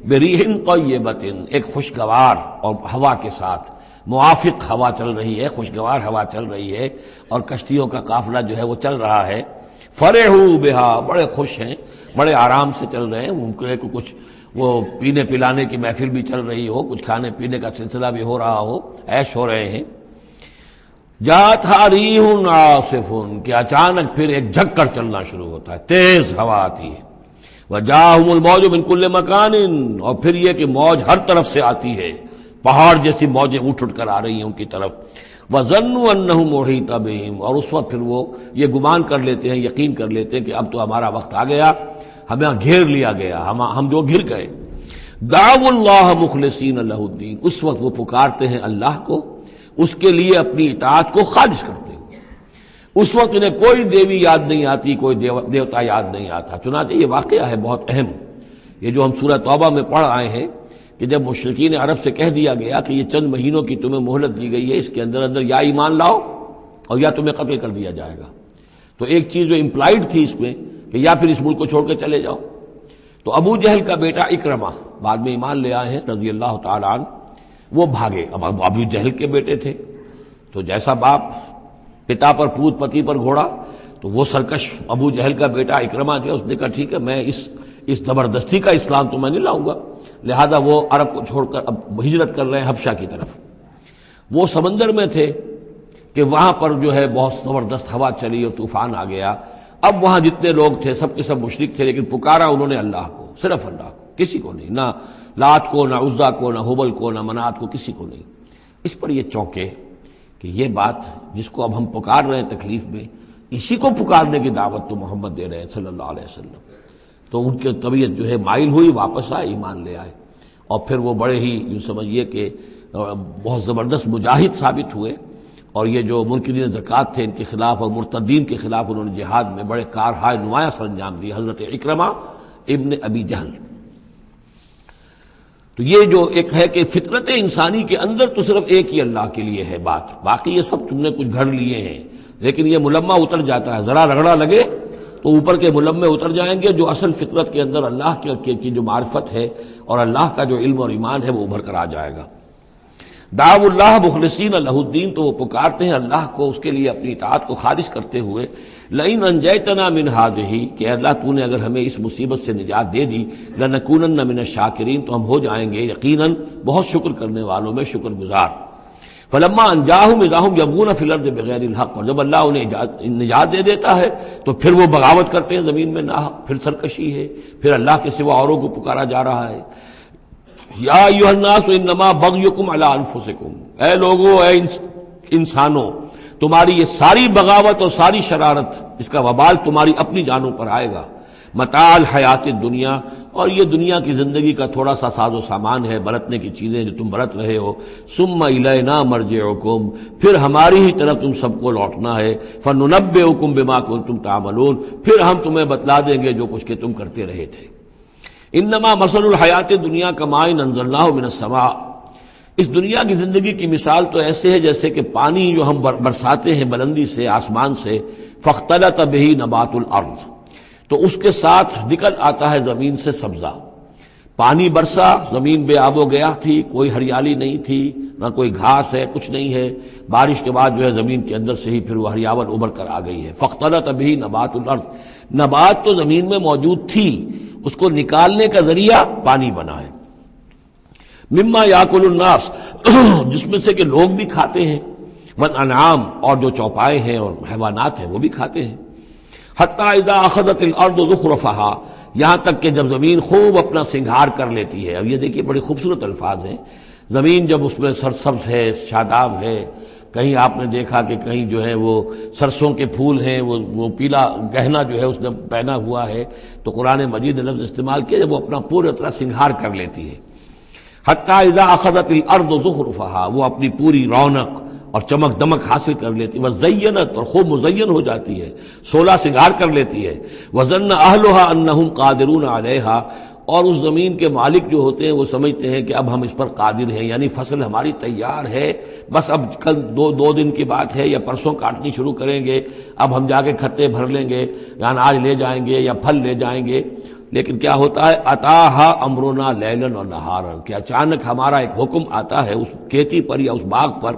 بریح طیبۃ، ایک خوشگوار اور ہوا کے ساتھ، موافق ہوا چل رہی ہے، خوشگوار ہوا چل رہی ہے، اور کشتیوں کا قافلہ جو ہے وہ چل رہا ہے۔ فرحوا بہا، بڑے خوش ہیں، بڑے آرام سے چل رہے ہیں، ممکن ہے کہ کچھ وہ پینے پلانے کی محفل بھی چل رہی ہو، کچھ کھانے پینے کا سلسلہ بھی ہو رہا ہو، عیش ہو رہے ہیں۔ جاءتھا ریح عاصف، کہ اچانک پھر ایک جھک کر چلنا شروع ہوتا ہے، تیز ہوا آتی ہے۔ وجاءہم الموج من کل مکان، اور پھر یہ کہ موج ہر طرف سے آتی ہے، پہاڑ جیسی موجیں اٹھ کر آ رہی ہیں ان کی طرف۔ وظنوا انہم محیط بہم، اور اس وقت پھر وہ یہ گمان کر لیتے ہیں، یقین کر لیتے ہیں کہ اب تو ہمارا وقت آ گیا، ہمیں گھیر لیا گیا، ہم جو گر گئے۔ دعوا اللہ مخلصین لہ الدین، اس وقت وہ پکارتے ہیں اللہ کو، اس کے لیے اپنی اطاعت کو خالص کرتے ہیں۔ اس وقت انہیں کوئی دیوی یاد نہیں آتی، کوئی دیوتا یاد نہیں آتا۔ چنانچہ یہ واقعہ ہے بہت اہم، یہ جو ہم سورہ توبہ میں پڑھ آئے ہیں کہ جب مشرکین عرب سے کہہ دیا گیا کہ یہ چند مہینوں کی تمہیں مہلت دی گئی ہے، اس کے اندر اندر یا ایمان لاؤ اور یا تمہیں قتل کر دیا جائے گا، تو ایک چیز جو امپلائڈ تھی اس میں کہ یا پھر اس ملک کو چھوڑ کے چلے جاؤ۔ تو ابو جہل کا بیٹا اکرمہ بعد میں ایمان لے آئے ہیں رضی اللہ تعالیٰ عنہ، وہ بھاگے۔ اب ابو جہل کے بیٹے تھے تو جیسا باپ پتا پر پوت پتی پر گھوڑا، تو وہ سرکش ابو جہل کا بیٹا اکرمہ جو ہے اس نے کہا ٹھیک ہے، میں اس زبردستی کا اسلام تو میں نہیں لاؤں گا، لہذا وہ عرب کو چھوڑ کر اب ہجرت کر رہے ہیں حبشہ کی طرف۔ وہ سمندر میں تھے کہ وہاں پر جو ہے بہت زبردست ہوا چلی اور طوفان آ گیا۔ اب وہاں جتنے لوگ تھے سب کے سب مشرک تھے، لیکن پکارا انہوں نے اللہ کو، صرف اللہ کو، کسی کو نہیں، نہ لات کو، نہ عزا کو، نہ حبل کو، نہ منات کو، کسی کو نہیں۔ اس پر یہ چونکے کہ یہ بات جس کو اب ہم پکار رہے ہیں تکلیف میں، اسی کو پکارنے کی دعوت تو محمد دے رہے ہیں صلی اللہ علیہ وسلم۔ تو ان کی طبیعت جو ہے مائل ہوئی، واپس آئے، ایمان لے آئے، اور پھر وہ بڑے ہی یوں سمجھیے کہ بہت زبردست مجاہد ثابت ہوئے، اور یہ جو منکرین زکوٰۃ تھے ان کے خلاف اور مرتدین کے خلاف انہوں نے جہاد میں بڑے کارہائے نمایاں سر انجام دیے، حضرت اکرمہ ابن ابی جہل۔ تو یہ جو ایک ہے کہ فطرت انسانی کے اندر تو صرف ایک ہی اللہ کے لیے ہے بات، باقی یہ سب تم نے کچھ گھڑ لیے ہیں، لیکن یہ ملمہ اتر جاتا ہے، ذرا رگڑا لگے تو اوپر کے ملمے اتر جائیں گے، جو اصل فطرت کے اندر اللہ کی جو معرفت ہے اور اللہ کا جو علم اور ایمان ہے وہ ابھر کر آ جائے گا۔ دعوا اللہ مخلصین لہ الدین، تو وہ پکارتے ہیں اللہ کو اس کے لیے اپنی اطاعت کو خالص کرتے ہوئے، لئن انجیتنا من ہذہ، کہ اللہ تو نے اگر ہمیں اس مصیبت سے نجات دے دی، لنکونن من الشاکرین، تو ہم ہو جائیں گے یقیناً بہت شکر کرنے والوں میں شکر گزار۔ فلما انجاہم اذا ہم یبغون فی الارض بغیر الحق، اور جب اللہ انہیں نجات دے دیتا ہے تو پھر وہ بغاوت کرتے ہیں زمین میں ناحق، پھر سرکشی ہے، پھر اللہ کے سوا اوروں کو پکارا جا رہا ہے۔ یا ایھا الناس انما بغیکم علی انفسکم، اے لوگو، اے انسانوں، تمہاری یہ ساری بغاوت اور ساری شرارت، اس کا وبال تمہاری اپنی جانوں پر آئے گا۔ متاع الحیات الدنیا، اور یہ دنیا کی زندگی کا تھوڑا سا ساز و سامان ہے، برتنے کی چیزیں جو تم برت رہے ہو۔ ثم الینا مرجعکم، پھر ہماری ہی طرف تم سب کو لوٹنا ہے۔ فننبئکم بما کنتم تعملون، پھر ہم تمہیں بتلا دیں گے جو کچھ کہ تم کرتے رہے تھے۔ انما مثل الحیات الدنیا کماء انزلناہ من السماء، اس دنیا کی زندگی کی مثال تو ایسے ہے جیسے کہ پانی جو ہم برساتے ہیں بلندی سے، آسمان سے، فاختلط بہ نبات الارض، تو اس کے ساتھ نکل آتا ہے زمین سے سبزہ۔ پانی برسا، زمین بے آب و گیا تھی، کوئی ہریالی نہیں تھی، نہ کوئی گھاس ہے، کچھ نہیں ہے، بارش کے بعد جو ہے زمین کے اندر سے ہی پھر وہ ہریاول ابھر کر آ گئی ہے۔ فاختلط بہ نبات الارض، نبات تو زمین میں موجود تھی، اس کو نکالنے کا ذریعہ پانی بنا ہے۔ مما یاکل الناس، جس میں سے کہ لوگ بھی کھاتے ہیں، والانعام، اور جو چوپائے ہیں اور حیوانات ہیں وہ بھی کھاتے ہیں۔ حتی اذا اخذت الارض زخرفہا، یہاں تک کہ جب زمین خوب اپنا سنگھار کر لیتی ہے۔ اب یہ دیکھیے بڑے خوبصورت الفاظ ہیں، زمین جب اس میں سرسبز ہے، شاداب ہے، کہیں آپ نے دیکھا کہ کہیں جو ہے وہ سرسوں کے پھول ہیں، وہ پیلا گہنا جو ہے اس نے پہنا ہوا ہے، تو قرآن مجید نے لفظ استعمال کیا جب وہ اپنا پورا طرح سنگھار کر لیتی ہے۔ حتی اذا اخذت الارض زخرفہا، وہ اپنی پوری رونق اور چمک دمک حاصل کر لیتی، وزینت، اور خوب مزین ہو جاتی ہے، سولہ سنگھار کر لیتی ہے۔ وظن اہلھا انہم قادرون علیہا، اور اس زمین کے مالک جو ہوتے ہیں وہ سمجھتے ہیں کہ اب ہم اس پر قادر ہیں، یعنی فصل ہماری تیار ہے، بس اب کل دو دن کی بات ہے یا پرسوں کاٹنی شروع کریں گے، اب ہم جا کے کھتے بھر لیں گے، یا اناج لے جائیں گے یا پھل لے جائیں گے۔ لیکن کیا ہوتا ہے، اتاہا امرنا لیلا و نہارا، کہ اچانک ہمارا ایک حکم آتا ہے اس کھیتی پر یا اس باغ پر،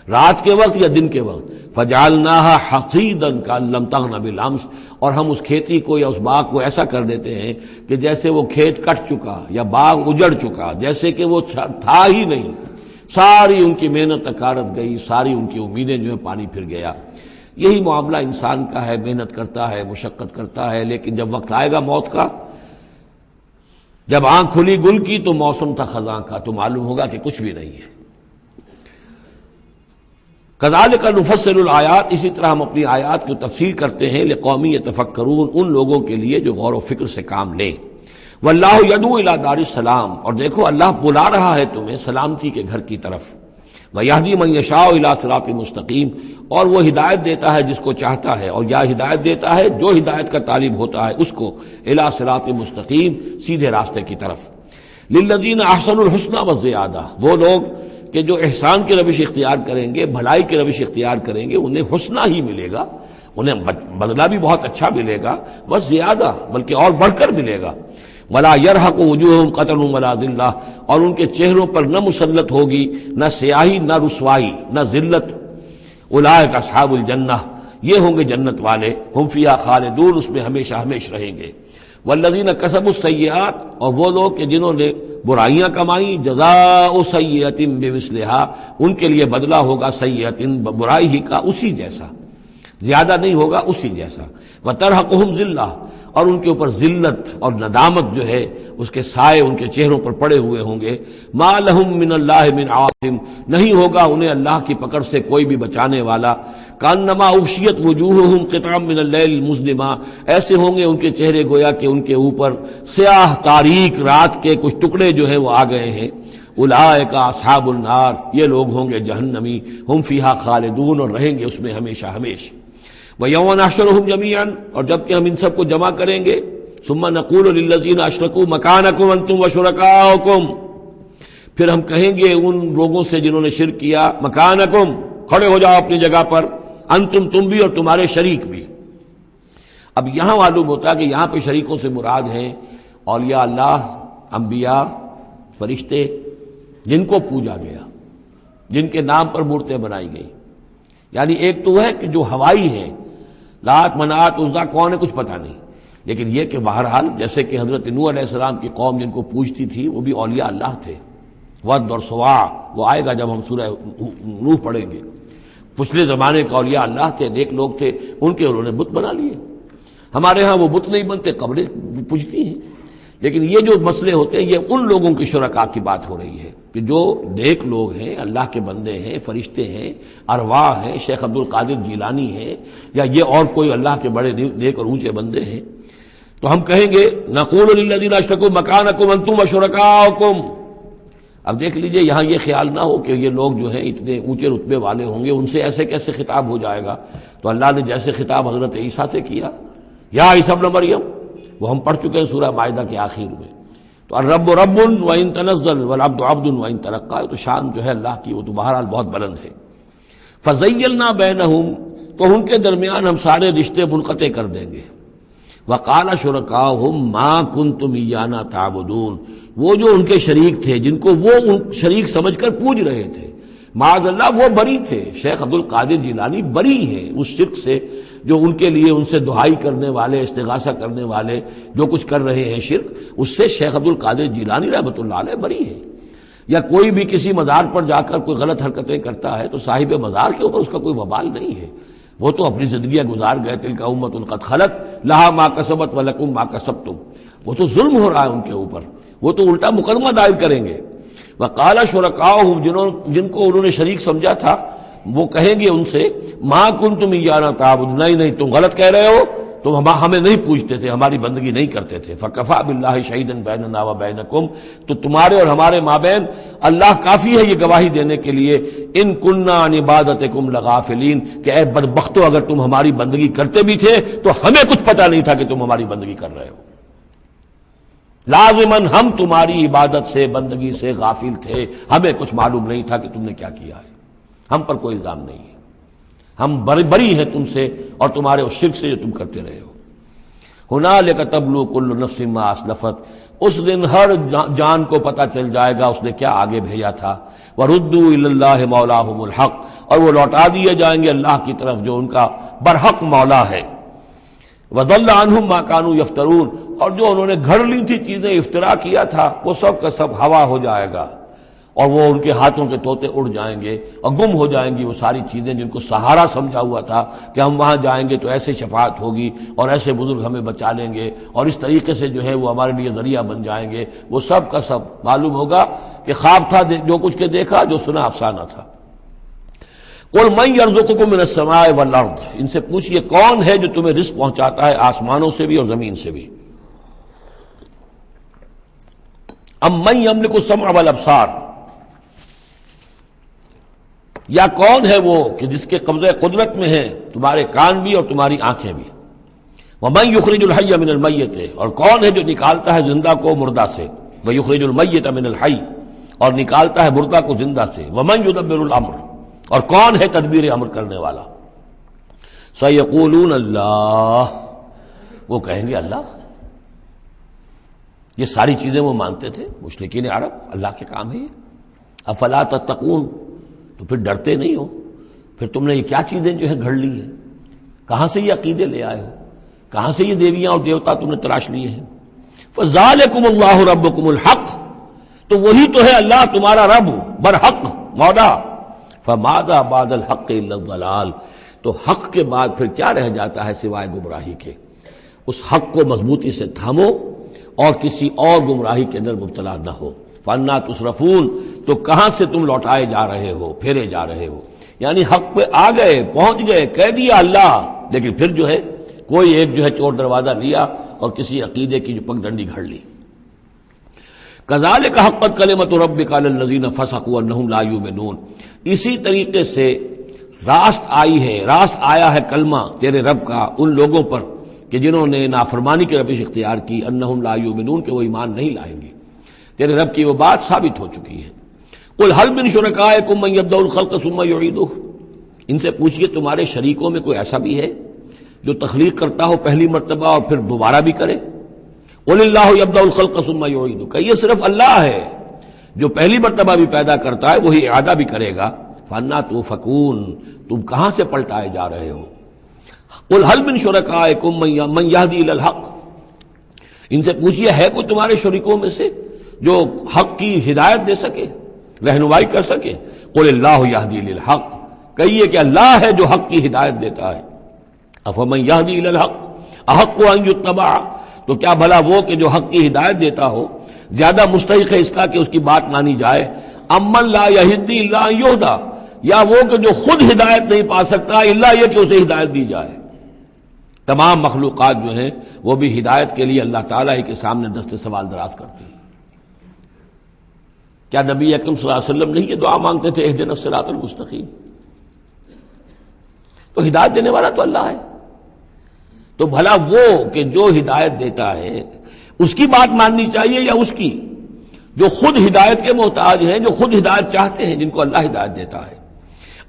رات کے وقت یا دن کے وقت، فجعلناها حصیدا کأن لم تغن بالامس، اور ہم اس کھیتی کو یا اس باغ کو ایسا کر دیتے ہیں کہ جیسے وہ کھیت کٹ چکا یا باغ اجڑ چکا، جیسے کہ وہ تھا ہی نہیں، ساری ان کی محنت اکارت گئی، ساری ان کی امیدیں جو ہیں پانی پھر گیا۔ یہی معاملہ انسان کا ہے، محنت کرتا ہے، مشقت کرتا ہے، لیکن جب وقت آئے گا موت کا، جب آنکھ کھلی گل کی تو موسم تھا خزاں کا، تو معلوم ہوگا کہ کچھ بھی نہیں ہے۔ کذالک نفصل الآیات، اسی طرح ہم اپنی آیات کی تفصیل کرتے ہیں، لقوم یتفکرون، ان لوگوں کے لیے جو غور و فکر سے کام لیں۔ واللہ یدعو الی دار السلام، اور دیکھو اللہ بلا رہا ہے تمہیں سلامتی کے گھر کی طرف۔ ویہدی من یشاء الی صراط مستقیم، اور وہ ہدایت دیتا ہے جس کو چاہتا ہے، اور یا ہدایت دیتا ہے جو ہدایت کا طالب ہوتا ہے اس کو، الی صراط مستقیم، سیدھے راستے کی طرف۔ للذین احسنوا الحسنی وزیادہ، وہ لوگ کہ جو احسان کی روش اختیار کریں گے، بھلائی کی روش اختیار کریں گے، انہیں حسنہ ہی ملے گا، انہیں بدلہ بھی بہت اچھا ملے گا، بس زیادہ بلکہ اور بڑھ کر ملے گا۔ ولا يرهق وجوههم قتر ولا ذلہ، اور ان کے چہروں پر نہ مسلط ہوگی نہ سیاہی نہ رسوائی نہ ذلت۔ اولئک اصحاب الجنہ، یہ ہوں گے جنت والے، ہم فیہا خالدون، اس میں ہمیشہ ہمیشہ رہیں گے۔ والذین کسبوا السیئات، اور وہ لوگ کہ جنہوں نے برائیاں کمائیں، جزاء سیئۃ بمثلہا، ان کے لیے بدلہ ہوگا سیئۃ، برائی ہی کا اسی جیسا، زیادہ نہیں ہوگا، اسی جیسا۔ وترہقہم ذلہ، اور ان کے اوپر ذلت اور ندامت جو ہے اس کے سائے ان کے چہروں پر پڑے ہوئے ہوں گے۔ ما لہم من اللہ من عاصم، نہیں ہوگا انہیں اللہ کی پکڑ سے کوئی بھی بچانے والا۔ کانما اغشیت وجوہہم قطعا من اللیل المظلمہ، ایسے ہوں گے ان کے چہرے گویا کہ ان کے اوپر سیاہ تاریک رات کے کچھ ٹکڑے جو ہیں وہ آ گئے ہیں۔ اولئک اصحاب النار، یہ لوگ ہوں گے جہنمی، ہم فیہا خالدون، اور رہیں گے اس میں ہمیشہ ہمیشہ۔ وَيَوْمَ نَحْشُرُهُمْ جَمِيعًا، اور جب کہ ہم ان سب کو جمع کریں گے، ثُمَّ نَقُولُ لِلَّذِينَ أَشْرَكُوا مَكَانَكُمْ أَنْتُمْ وَشُرَكَاؤُكُمْ، پھر ہم کہیں گے ان لوگوں سے جنہوں نے شرک کیا، مکانکم، کھڑے ہو جاؤ اپنی جگہ پر، انتم، تم بھی اور تمہارے شریک بھی۔ اب یہاں معلوم ہوتا ہے کہ یہاں پہ شریکوں سے مراد ہیں اولیاء اللہ، انبیاء، فرشتے، جن کو پوجا گیا، جن کے نام پر مورتیں بنائی گئی. یعنی ایک تو وہ ہے کہ جو ہوائی ہے، لات منات عزا کون ہے کچھ پتہ نہیں، لیکن یہ کہ بہرحال جیسے کہ حضرت نوح علیہ السلام کی قوم جن کو پوجتی تھی وہ بھی اولیاء اللہ تھے. ود اور سواع وہ آئے گا جب ہم سورہ نوح پڑھیں گے. پچھلے زمانے کے اولیاء اللہ تھے، نیک لوگ تھے، ان کے انہوں نے بت بنا لیے. ہمارے ہاں وہ بت نہیں بنتے، قبریں پوجتی ہیں. لیکن یہ جو مسئلے ہوتے ہیں یہ ان لوگوں کی شرکاء کی بات ہو رہی ہے کہ جو نیک لوگ ہیں، اللہ کے بندے ہیں، فرشتے ہیں، ارواح ہیں، شیخ عبد القادر جیلانی ہیں، یا یہ اور کوئی اللہ کے بڑے نیک اور اونچے بندے ہیں. تو ہم کہیں گے نقول للذین اشرکوا مکانکم انتم وشرکاؤکم. اب دیکھ لیجئے یہاں یہ خیال نہ ہو کہ یہ لوگ جو ہیں اتنے اونچے رتبے والے ہوں گے، ان سے ایسے کیسے خطاب ہو جائے گا. تو اللہ نے جیسے خطاب حضرت عیسیٰ سے کیا، یا عیسیٰ ابن مریم، وہ ہم پڑھ چکے ہیں سورہ مائدہ کے آخر میں. تو الرب رب وان تنزل والعبد عبد وان ترقى، تو شان جو ہے اللہ کی وہ تو بہرحال بہت بلند ہے. فزیلنا بینہم، تو ان کے درمیان ہم سارے رشتے منقطع کر دیں گے. وقال شرکاؤہم ما کنتم ایانا تعبدون، وہ جو ان کے شریک تھے جن کو وہ شریک سمجھ کر پوج رہے تھے، معاذ اللہ وہ بری تھے. شیخ عبد القادر جیلانی بری ہیں اس شرک سے جو ان کے لیے ان سے دعائی کرنے والے، استغاثہ کرنے والے جو کچھ کر رہے ہیں شرک، اس سے شیخ عبد القادر جیلانی رحمۃ اللہ علیہ بری ہیں. یا کوئی بھی کسی مزار پر جا کر کوئی غلط حرکتیں کرتا ہے تو صاحب مزار کے اوپر اس کا کوئی وبال نہیں ہے، وہ تو اپنی زندگیاں گزار گئے. تلک امۃ قد خلت لہا ما کسبت ولکم ما کسبتم، وہ تو ظلم ہو رہا ہے ان کے اوپر، وہ تو الٹا مقدمہ دائر کریں گے. وقال شرکاؤہم، جن کو انہوں نے شریک سمجھا تھا، وہ کہیں گے ان سے ما کنتم ایانا تعبدون، نہیں تم غلط کہہ رہے ہو، تم ہمیں نہیں پوچھتے تھے، ہماری بندگی نہیں کرتے تھے. فکفیٰ باللہ شہیدا بیننا وبینکم، تو تمہارے اور ہمارے مابین اللہ کافی ہے یہ گواہی دینے کے لیے. ان کننا عن عبادتکم لغافلین، کہ اے بدبختو اگر تم ہماری بندگی کرتے بھی تھے تو ہمیں کچھ پتہ نہیں تھا کہ تم ہماری بندگی کر رہے ہو. لازماً ہم تمہاری عبادت سے بندگی سے غافل تھے، ہمیں کچھ معلوم نہیں تھا کہ تم نے کیا کیا ہے. ہم پر کوئی الزام نہیں ہے، ہم بری ہیں تم سے اور تمہارے اس شرک سے جو تم کرتے رہے ہو. ہنالک تبلو کل نفس ما اسلفت، اس دن ہر جان کو پتہ چل جائے گا اس نے کیا آگے بھیجا تھا. وردوا الی اللہ مولاہم الحق، اور وہ لوٹا دیے جائیں گے اللہ کی طرف جو ان کا برحق مولا ہے. وضل عنہم ما کانوا یفترون، اور جو انہوں نے گھڑ لی تھی چیزیں، افطرا کیا تھا، وہ سب کا سب ہوا ہو جائے گا، اور وہ ان کے ہاتھوں کے طوطے اڑ جائیں گے اور گم ہو جائیں گی وہ ساری چیزیں جن کو سہارا سمجھا ہوا تھا کہ ہم وہاں جائیں گے تو ایسے شفاعت ہوگی اور ایسے بزرگ ہمیں بچا لیں گے اور اس طریقے سے جو ہے وہ ہمارے لیے ذریعہ بن جائیں گے. وہ سب کا سب معلوم ہوگا کہ خواب تھا، جو کچھ کے دیکھا، جو سنا افسانہ تھا. قل من یرزقکم من السماء والارض، ان سے پوچھئے کون ہے جو تمہیں رزق پہنچاتا ہے آسمانوں سے بھی اور زمین سے بھی. ام من یملک السمع والابصار، یا کون ہے وہ کہ جس کے قبضہ قدرت میں ہے تمہارے کان بھی اور تمہاری آنکھیں بھی. ومن یخرج الحی من المیت، اور کون ہے جو نکالتا ہے زندہ کو مردہ سے. ویخرج المیت من الحی، اور نکالتا ہے مردہ کو زندہ سے. ومن یدبر الامر، اور کون ہے تدبیر امر کرنے والا. سیقولون اللہ، وہ کہیں گے اللہ. یہ ساری چیزیں وہ مانتے تھے مشرکین عرب، اللہ کے کام ہے یہ. افلا تتقون، تو پھر ڈرتے نہیں ہو؟ پھر تم نے یہ کیا چیزیں جو ہے گھڑ لی ہیں؟ کہاں سے یہ عقیدے لے آئے ہو؟ کہاں سے یہ دیویاں اور دیوتا تم نے تلاش لیے ہیں؟ فذالکم اللہ ربکم الحق، تو وہی تو ہے اللہ تمہارا رب برحق مولا. فماذا بعد الحق الا الضلال، تو حق کے بعد پھر کیا رہ جاتا ہے سوائے گمراہی کے. اس حق کو مضبوطی سے تھامو اور کسی اور گمراہی کے اندر مبتلا نہ ہو. فانا تصرفون، تو کہاں سے تم لوٹائے جا رہے ہو، پھیرے جا رہے ہو. یعنی حق پہ آ گئے، پہنچ گئے، کہہ دیا اللہ، لیکن پھر جو ہے کوئی ایک جو ہے چور دروازہ لیا اور کسی عقیدے کی جو پگ ڈنڈی گھڑ لی. کذالک حقت کلمۃ ربک علی الذین فسقوا انہم لا یؤمنون، اسی طریقے سے راست آئی ہے، راست آیا ہے کلمہ تیرے رب کا ان لوگوں پر کہ جنہوں نے نافرمانی کی روش اختیار کی. انہم لا یؤمنون، کہ وہ ایمان نہیں لائیں گے. تیرے رب کی وہ بات ثابت ہو چکی ہے. قل هل من شرکائکم من یبدأ الخلق ثم یعیدہ، ان سے پوچھئے تمہارے شریکوں میں کوئی ایسا بھی ہے جو تخلیق کرتا ہو پہلی مرتبہ اور پھر دوبارہ بھی کرے. قل اللہ یبدأ الخلق ثم یعیدہ، کہ یہ صرف اللہ ہے جو پہلی مرتبہ بھی پیدا کرتا ہے وہی اعادہ بھی کرے گا. فَأَنَّىٰ تُؤْفَكُونَ تم کہاں سے پلٹائے جا رہے ہو؟ قُلْ هَلْ مِن شُرَكَائِكُم مَّن يَهْدِي إِلَى الْحَقِّ ان سے پوچھئے ہے کوئی تمہارے شریکوں میں سے جو حق کی ہدایت دے سکے، رہنمائی کر سکے؟ قُلِ اللَّهُ يَهْدِي لِلْحَقِّ کہیے کہ اللہ ہے جو حق کی ہدایت دیتا ہے. أَفَمَن يَهْدِي إِلَى الْحَقِّ أَحَقُّ أَن يُتَّبَعَ تو کیا بھلا وہ کہ جو حق کی ہدایت دیتا ہو زیادہ مستحق ہے اس کا کہ اس کی بات مانی جائے؟ أَمَّن لَا يَهْدِي إِلَّا أَن يُهْدَىٰ یا وہ کہ جو خود ہدایت نہیں پا سکتا الا یہ کہ اسے ہدایت دی جائے. تمام مخلوقات جو ہیں وہ بھی ہدایت کے لیے اللہ تعالیٰ ہی کے سامنے دست سوال دراز کرتی ہیں. کیا نبی اکرم صلی اللہ علیہ وسلم نہیں یہ دعا مانگتے تھے اہدنا الصراط المستقیم؟ تو ہدایت دینے والا تو اللہ ہے. تو بھلا وہ کہ جو ہدایت دیتا ہے اس کی بات ماننی چاہیے یا اس کی جو خود ہدایت کے محتاج ہیں، جو خود ہدایت چاہتے ہیں، جن کو اللہ ہدایت دیتا ہے؟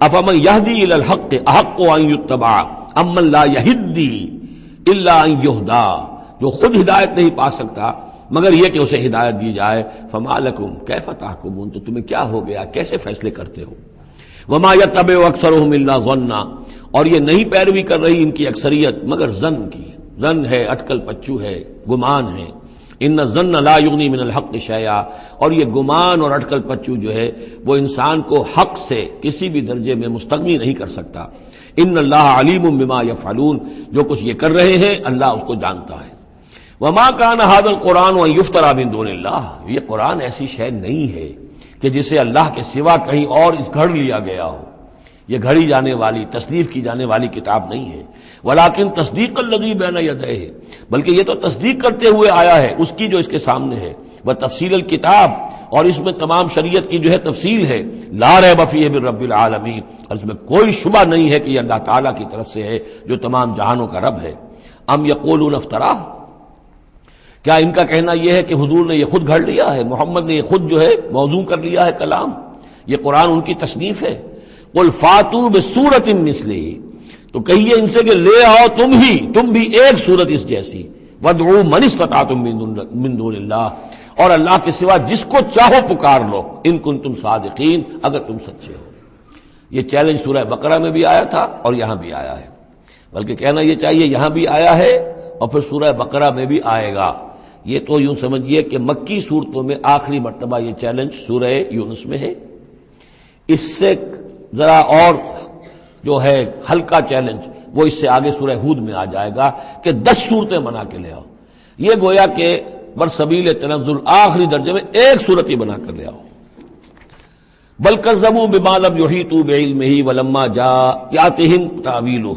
افمن یہدی الی الحق احق ان یتبع امن لا یہدی الا ان یہدی جو خود ہدایت نہیں پا سکتا مگر یہ کہ اسے ہدایت دی جائے. فما لکم کیف تحکمون تو تمہیں کیا ہو گیا، کیسے فیصلے کرتے ہو؟ وما یتبع اکثرهم الا ظنا اور یہ نہیں پیروی کر رہی ان کی اکثریت مگر ظن کی. ظن ہے، اٹکل پچو ہے، گمان ہے. ان الظن لا یغنی من الحق شیئا اور یہ گمان اور اٹکل پچو جو ہے وہ انسان کو حق سے کسی بھی درجے میں مستغنی نہیں کر سکتا. ان اللہ علیم بما یفعلون جو کچھ یہ کر رہے ہیں اللہ اس کو جانتا ہے. وما کان ھذا القرآن ان یفترى من دون اللہ یہ قرآن ایسی شے نہیں ہے کہ جسے اللہ کے سوا کہیں اور گھڑ لیا گیا ہو. یہ گھڑی جانے والی تصنیف کی جانے والی کتاب نہیں ہے. ولیکن تصدیق الذی بین یدیہ بلکہ یہ تو تصدیق کرتے ہوئے آیا ہے اس کی جو اس کے سامنے ہے. وہ تفصیل الکتاب اور اس میں تمام شریعت کی جو ہے تفصیل ہے. لا ریب فیہ من رب العالمین اور اس میں کوئی شبہ نہیں ہے کہ یہ اللہ تعالیٰ کی طرف سے ہے جو تمام جہانوں کا رب ہے. ام یقولون افترا کیا ان کا کہنا یہ ہے کہ حضور نے یہ خود گھڑ لیا ہے، محمد نے یہ خود جو ہے موضوع کر لیا ہے کلام، یہ قرآن ان کی تصنیف ہے؟ قل فاتوا بسورۃ مثلہ تو کہیے ان سے کہ لے آؤ تم بھی ایک صورت اس جیسی. وادعوا من استطعتم من دون اللہ اور اللہ کے سوا جس کو چاہو پکار لو ان کنتم صادقین اگر تم سچے ہو. یہ چیلنج سورہ بقرہ میں بھی آیا تھا اور یہاں بھی آیا ہے، بلکہ کہنا یہ چاہیے یہاں بھی آیا ہے اور پھر سورہ بقرہ میں بھی آئے گا. یہ تو یوں سمجھیے کہ مکی صورتوں میں آخری مرتبہ یہ چیلنج سورہ یونس میں ہے. اس سے ذرا اور جو ہے ہلکا چیلنج وہ اس سے آگے سورہ ہود میں آ جائے گا کہ 10 صورتیں بنا کے لے آؤ. یہ گویا کہ برسبیل تنزل آخری درجے میں ایک صورت ہی بنا کر لے آؤ. بل کذبوا بما لم یحیطوا بعلمہ ولما جاءتہم تاویلہ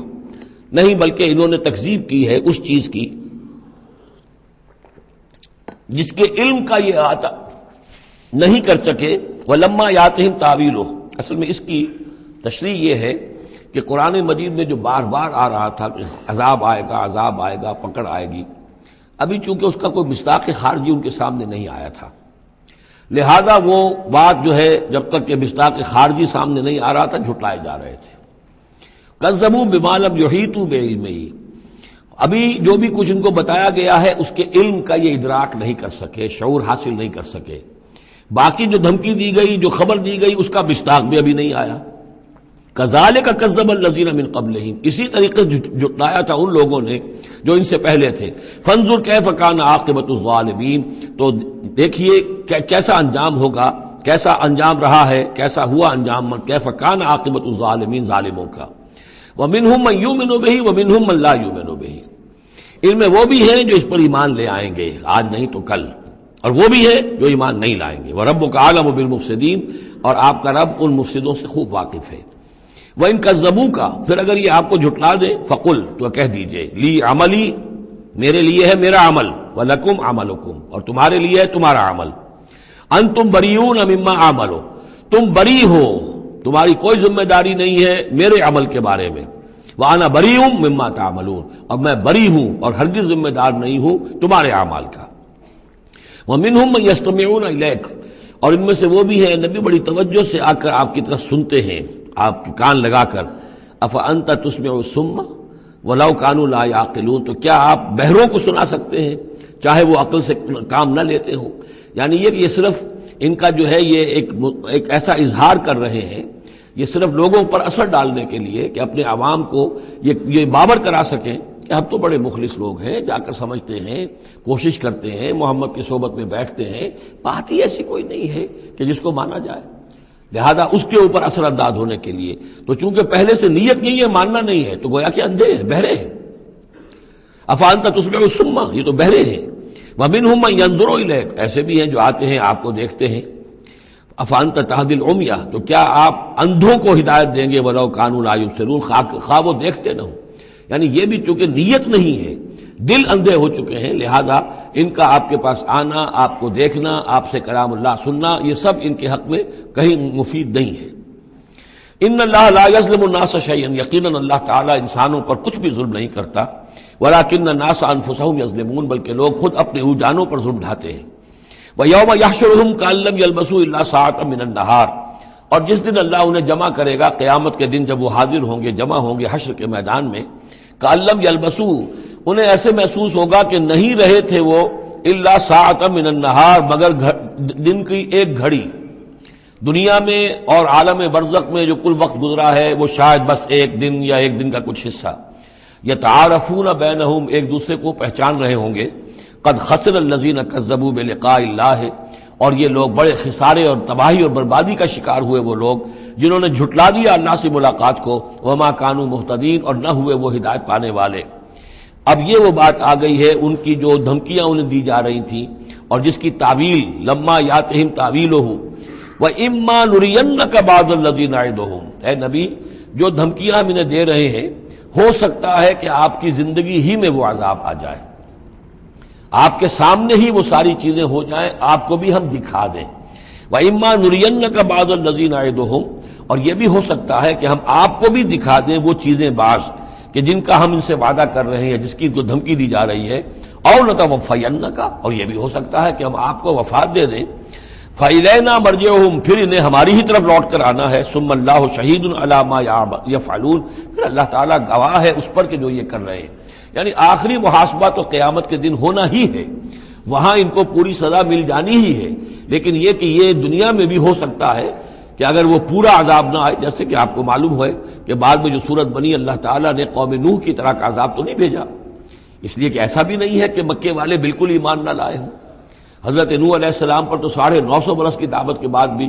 نہیں بلکہ انہوں نے تکذیب کی ہے اس چیز کی جس کے علم کا یہ احاطہ نہیں کر سکے. ولما یاتہم تاویلہ اصل میں اس کی تشریح یہ ہے کہ قرآن مجید میں جو بار بار آ رہا تھا کہ عذاب آئے گا پکڑ آئے گی، ابھی چونکہ اس کا کوئی مصداق خارجی ان کے سامنے نہیں آیا تھا لہذا وہ بات جو ہے جب تک کہ مصداق خارجی سامنے نہیں آ رہا تھا جھٹلائے جا رہے تھے. کذبوا بما لم یحیطوا بعلمہ ابھی جو بھی کچھ ان کو بتایا گیا ہے اس کے علم کا یہ ادراک نہیں کر سکے، شعور حاصل نہیں کر سکے. باقی جو دھمکی دی گئی، جو خبر دی گئی، اس کا مصداق بھی ابھی نہیں آیا. کذالک کذب الذین من قبلہم اسی طریقے سے جھٹلایا تھا ان لوگوں نے جو ان سے پہلے تھے. فانظر کیف کان عاقبۃ الظالمین تو دیکھیے کیسا انجام ہوگا، کیسا انجام رہا ہے، کیسا ہوا انجام کیف کان عاقبۃ الظالمین ظالموں کا. ومنہم من یؤمن بہ ومنہم من لا یؤمن بہ ان میں وہ بھی ہیں جو اس پر ایمان لے آئیں گے آج نہیں تو کل، اور وہ بھی ہے جو ایمان نہیں لائیں گے. وَرَبُّكَ أَعْلَمُ بِالْمُفْسِدِينَ اور آپ کا رب ان مفسدوں سے خوب واقف ہے. وَإِن كَذَّبُوكَ پھر اگر یہ آپ کو جھٹلا دے فَقُلْ تو کہہ دیجئے لی عملی میرے لیے ہے میرا عمل وَلَكُمْ عَمَلُكُمْ اور تمہارے لیے ہے تمہارا عمل. أَنْتُمْ بَرِيئُونَ مِمَّا أَعْمَلُ تم بری ہو، تمہاری کوئی ذمہ داری نہیں ہے میرے عمل کے بارے میں. وَأَنَا بَرِيءٌ مِّمَّا تَعْمَلُونَ اور میں بری ہوں اور ہرگز ذمہ دار نہیں ہوں تمہارے اعمال کا. وَمِنْهُمْ مَن يَسْتَمِعُونَ إِلَيْكَ اور ان میں سے وہ بھی ہیں نبی بڑی توجہ سے آ کر آپ کی طرف سنتے ہیں، آپ کے کان لگا کر. أَفَأَنْتَ تُسْمِعُ الصُّمَّ وَلَوْ كَانُوا لَا يَعْقِلُونَ تو کیا آپ بہروں کو سنا سکتے ہیں چاہے وہ عقل سے کام نہ لیتے ہوں. یعنی یہ کہ یہ صرف ان کا جو ہے یہ ایک ایسا اظہار کر رہے ہیں، یہ صرف لوگوں پر اثر ڈالنے کے لیے کہ اپنے عوام کو یہ باور کرا سکیں کہ ہم تو بڑے مخلص لوگ ہیں، جا کر سمجھتے ہیں، کوشش کرتے ہیں، محمد کی صحبت میں بیٹھتے ہیں، بات ہی ایسی کوئی نہیں ہے کہ جس کو مانا جائے، لہذا اس کے اوپر اثر انداز ہونے کے لیے تو چونکہ پہلے سے نیت نہیں ہے، ماننا نہیں ہے، تو گویا کہ اندھے ہیں، بہرے ہیں۔ افانت تسمع الصم، یہ تو بہرے ہیں۔ ومنہم من ینظر الیک، ایسے بھی ہیں جو آتے ہیں آپ کو دیکھتے ہیں۔ افانت تہدی العمی، تو کیا آپ اندھوں کو ہدایت دیں گے ولو کانوا لا یبصرون، خواہ وہ دیکھتے نہ ہوں؟ یعنی یہ بھی چونکہ نیت نہیں ہے، دل اندھے ہو چکے ہیں، لہذا ان کا آپ کے پاس آنا، آپ کو دیکھنا، آپ سے کلام اللہ سننا، یہ سب ان کے حق میں کہیں مفید نہیں ہے۔ ان اللہ لا یظلم الناس شیئا، یقیناً اللہ تعالیٰ انسانوں پر کچھ بھی ظلم نہیں کرتا، ولکن الناس انفسهم یظلمون، بلکہ لوگ خود اپنے جانوں پر ظلم ڈھاتے ہیں۔ وَيَوْمَ يَحْشُرُهُمْ كَأَن لَّمْ يَلْبَثُوا إِلَّا سَاعَةً مِّنَ النَّهَارِ، اور جس دن اللہ انہیں جمع کرے گا، قیامت کے دن جب وہ حاضر ہوں گے، جمع ہوں گے حشر کے میدان میں، كَأَن لَّمْ يَلْبَثُوا، انہیں ایسے محسوس ہوگا کہ نہیں رہے تھے وہ إِلَّا سَاعَةً مِّنَ النَّهَارِ، مگر دن کی ایک گھڑی۔ دنیا میں اور عالم برزخ میں جو کل وقت گزرا ہے وہ شاید بس ایک دن یا ایک دن کا کچھ حصہ۔ یتعارفون بینہم، ایک دوسرے کو پہچان رہے ہوں گے۔ قد خسر الذین کذبوا بلقاء اللہ، اور یہ لوگ بڑے خسارے اور تباہی اور بربادی کا شکار ہوئے وہ لوگ جنہوں نے جھٹلا دیا اللہ سے ملاقات کو، وما کانوا مہتدین، اور نہ ہوئے وہ ہدایت پانے والے۔ اب یہ وہ بات آ گئی ہے ان کی جو دھمکیاں انہیں دی جا رہی تھیں اور جس کی تعویل لما یاتہم تعویلہ وَإِمَّا نُرِيَنَّكَ بَعْضَ الَّذِي نَعِدُهُمْ، اے نبی جو دھمکیاں ہم انہیں دے رہے ہیں، ہو سکتا ہے کہ آپ کی زندگی ہی میں وہ عذاب آ جائے، آپ کے سامنے ہی وہ ساری چیزیں ہو جائیں، آپ کو بھی ہم دکھا دیں۔ وَإِمَّا نُرِيَنَّكَ بَعْضَ الَّذِي نَعِدُهُمْ، اور یہ بھی ہو سکتا ہے کہ ہم آپ کو بھی دکھا دیں وہ چیزیں بعض کہ جن کا ہم ان سے وعدہ کر رہے ہیں، جس کی ان کو دھمکی دی جا رہی ہے، اور نَتَوَفَّيَنَّكَ، اور یہ بھی ہو سکتا ہے کہ ہم آپ کو وفات دے دیں۔ فَإِلَيْنَا مَرْجِعُهُمْ، پھر انہیں ہماری ہی طرف لوٹ کر آنا ہے۔ ثُمَّ اللَّهُ شَهِيدٌ عَلَىٰ مَا يَفْعَلُونَ، پھر اللہ تعالیٰ گواہ ہے اس پر کہ جو یہ کر رہے ہیں، یعنی آخری محاسبہ تو قیامت کے دن ہونا ہی ہے، وہاں ان کو پوری سزا مل جانی ہی ہے، لیکن یہ کہ یہ دنیا میں بھی ہو سکتا ہے کہ اگر وہ پورا عذاب نہ آئے، جیسے کہ آپ کو معلوم ہے کہ بعد میں جو صورت بنی، اللہ تعالیٰ نے قوم نوح کی طرح کا عذاب تو نہیں بھیجا، اس لیے کہ ایسا بھی نہیں ہے کہ مکے والے بالکل ایمان نہ لائے ہوں۔ حضرت نوح علیہ السلام پر تو 950 برس کی دعوت کے بعد بھی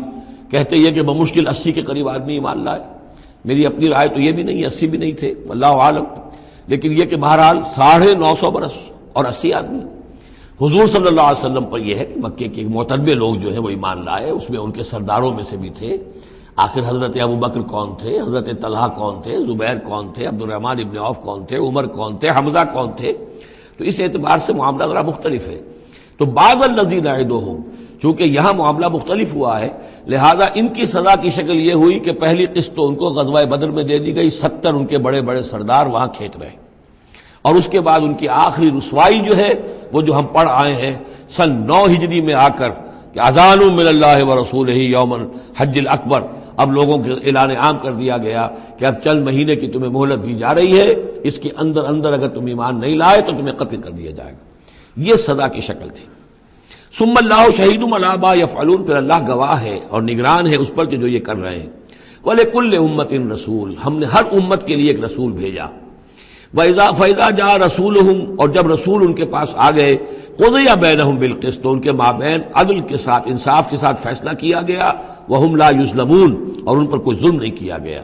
کہتے یہ کہ بمشکل 80 کے قریب آدمی ایمان لائے، میری اپنی رائے تو یہ بھی نہیں، 80 بھی نہیں تھے، اللہ عالم، لیکن یہ کہ بہرحال 950 برس اور 80 آدمی۔ حضور صلی اللہ علیہ وسلم پر یہ ہے کہ مکے کے معتدبے لوگ جو ہیں وہ ایمان لائے، اس میں ان کے سرداروں میں سے بھی تھے۔ آخر حضرت ابوبکر کون تھے، حضرت طلحہ کون تھے، زبیر کون تھے، عبد الرحمن ابن عوف کون تھے، عمر کون تھے، حمزہ کون تھے، تو اس اعتبار سے معاملہ ذرا مختلف ہے۔ تو بعض الذین نعدہم، چونکہ یہاں معاملہ مختلف ہوا ہے، لہذا ان کی سزا کی شکل یہ ہوئی کہ پہلی قسط تو ان کو غزوہ بدر میں دے دی گئی، 70 ان کے بڑے بڑے سردار وہاں کھینچ رہے، اور اس کے بعد ان کی آخری رسوائی جو ہے وہ جو ہم پڑھ آئے ہیں سن 9 ہجری میں آ کر کہ اذان من اللہ ورسولہ یوم الحج الاکبر، اب لوگوں کے اعلان عام کر دیا گیا کہ اب چند مہینے کی تمہیں مہلت دی جا رہی ہے، اس کے اندر اگر تم ایمان نہیں لائے تو تمہیں قتل کر دیا جائے گا، یہ سزا کی شکل تھی۔ ثم اللہ شہید علی ما یفعلون، پھر اللہ گواہ ہے اور نگران ہے اس پر کہ جو یہ کر رہے ہیں۔ وَلِكُلِّ أُمَّةٍ رسول، ہم نے ہر امت کے لیے ایک رسول بھیجا۔ فَإِذَا جَاءَ رَسُولُهُمْ، اور جب رسول ان کے پاس آ گئے، قُضِيَ بَيْنَهُمْ بِالْقِسْطِ، تو ان کے مابین عدل کے ساتھ، انصاف کے ساتھ فیصلہ کیا گیا، وَهُمْ لَا يُظْلَمُونَ، اور ان پر کوئی ظلم نہیں کیا گیا۔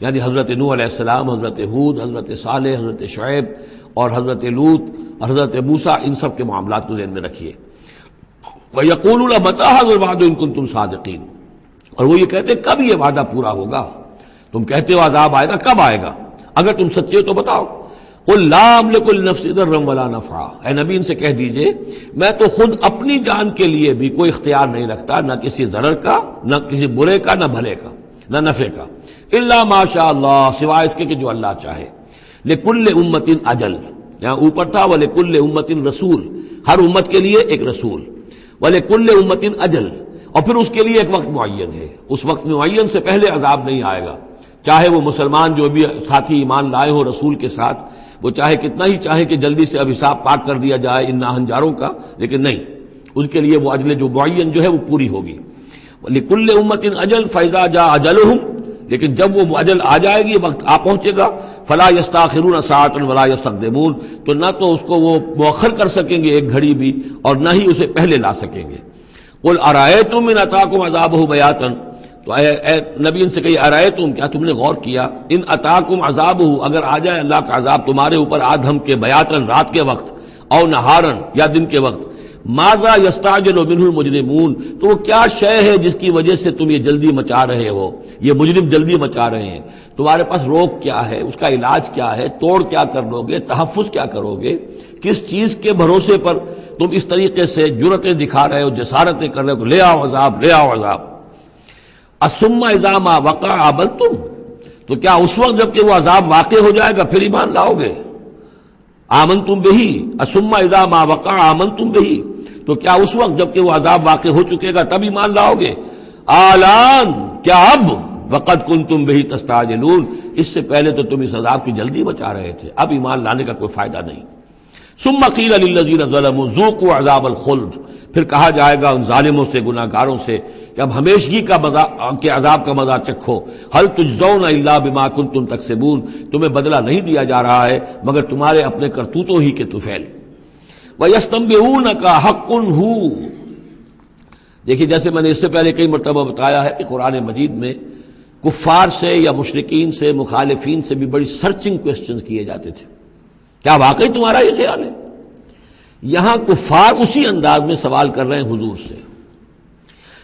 یعنی حضرت نوح علیہ السلام، حضرت ہود، حضرت صالح، حضرت شعیب اور حضرت لوط اور حضرت موسیٰ، ان سب کے معاملات کو ذہن میں رکھیے۔ وَيَقُولُونَ مَتَىٰ هَٰذَا الْوَعْدُ إِن كُنتُمْ صَادِقِينَ، اور وہ یہ کہتے کب یہ وعدہ پورا ہوگا، تم کہتے ہو عذاب آئے گا، کب آئے گا، اگر تم سچے ہو تو بتاؤ۔ قُل لَّا أَمْلِكُ لِنَفْسِي ضَرًّا وَلَا نَفْعًا، اے نبی ان سے کہہ دیجئے میں تو خود اپنی جان کے لیے بھی کوئی اختیار نہیں رکھتا، نہ کسی ضرر کا، نہ کسی برے کا، نہ بھلے کا، نہ نفع کا، إِلَّا مَا شَاءَ اللَّهُ، سوائے اس کے کہ جو اللہ چاہے۔ لِكُلِّ أُمَّةٍ أَجَلٌ، یہاں اوپر تھا وَلِكُلِّ أُمَّةٍ رسول، ہر امت کے لیے ایک رسول، وَلِكُلِّ أُمَّةٍ أَجَلٌ، اور پھر اس کے لیے ایک وقت معین ہے، اس وقت معین سے پہلے عذاب نہیں آئے گا، چاہے وہ مسلمان جو بھی ساتھی ایمان لائے ہو رسول کے ساتھ، وہ چاہے کتنا ہی چاہے کہ جلدی سے اب حساب پاک کر دیا جائے ان ناہنجاروں کا، لیکن نہیں، ان کے لیے وہ اجل جو معین جو ہے وہ پوری ہوگی. لِكُلِّ أُمَّةٍ أَجَلٌ فَإِذَا جَاءَ أَجَلُهُمْ، لیکن جب وہ اجل آ جائے گی، وقت آ پہنچے گا، فَلَا يَسْتَأْخِرُونَ سَاعَةً وَلَا يَسْتَقْدِمُونَ، تو نہ تو اس کو وہ مؤخر کر سکیں گے ایک گھڑی بھی، اور نہ ہی اسے پہلے لا سکیں گے. قُلْ أَرَأَيْتُمْ إِنْ أَتَاكُمْ عَذَابُهُ بَيَاتًا، تو اے نبی ان سے کہیے أَرَأَيْتُمْ، کیا تم نے غور کیا، إِنْ أَتَاكُمْ عَذَابُهُ، اگر آ جائے اللہ کا عذاب تمہارے اوپر آدھم کے، بیاتن رات کے وقت، او نہارن یا دن کے وقت، ماذا یستعجل منہ المجرمون، تو وہ کیا شے ہے جس کی وجہ سے تم یہ جلدی مچا رہے ہو، یہ مجرم جلدی مچا رہے ہیں، تمہارے پاس روک کیا ہے، اس کا علاج کیا ہے، توڑ کیا کر لو گے، تحفظ کیا کرو گے، کس چیز کے بھروسے پر تم اس طریقے سے جرأتیں دکھا رہے ہو، جسارتیں کر رہے ہو، لے آؤ عذاب، لے آؤ عذاب. الثم اذا ما وقع آمنتم، تو کیا اس وقت جب کہ وہ عذاب واقع ہو جائے گا پھر ایمان لاؤ گے؟ آمنتم بہی، الثم اذا ما وقع آمنتم بہی، تو کیا اس وقت جب کہ وہ عذاب واقع ہو چکے گا تب ایمان لاؤ گے؟ آلان، کیا اب؟ وقد کنتم بہی تستعجلون، اس سے پہلے تو تم اس عذاب کی جلدی مچا رہے تھے، اب ایمان لانے کا کوئی فائدہ نہیں. ثم قیل للذین ظلموا ذوقوا عذاب الخلد، پھر کہا جائے گا ان ظالموں سے، گناہ گاروں سے کہ اب ہمیشگی کا مزہ کے عذاب کا مزہ چکھو. هل تجزون الا بما کنتم تکسبون، تمہیں بدلہ نہیں دیا جا رہا ہے مگر تمہارے اپنے کرتوتوں ہی کے طفیل. وَيَسْتَنبِئُونَكَ حَقٌّ هُوَ، دیکھیے جیسے میں نے اس سے پہلے کئی مرتبہ بتایا ہے کہ قرآن مجید میں کفار سے یا مشرکین سے، مخالفین سے بھی بڑی سرچنگ کوسچنز کیے جاتے تھے، کیا واقعی تمہارا یہ خیال ہے؟ یہاں کفار اسی انداز میں سوال کر رہے ہیں حضور سے.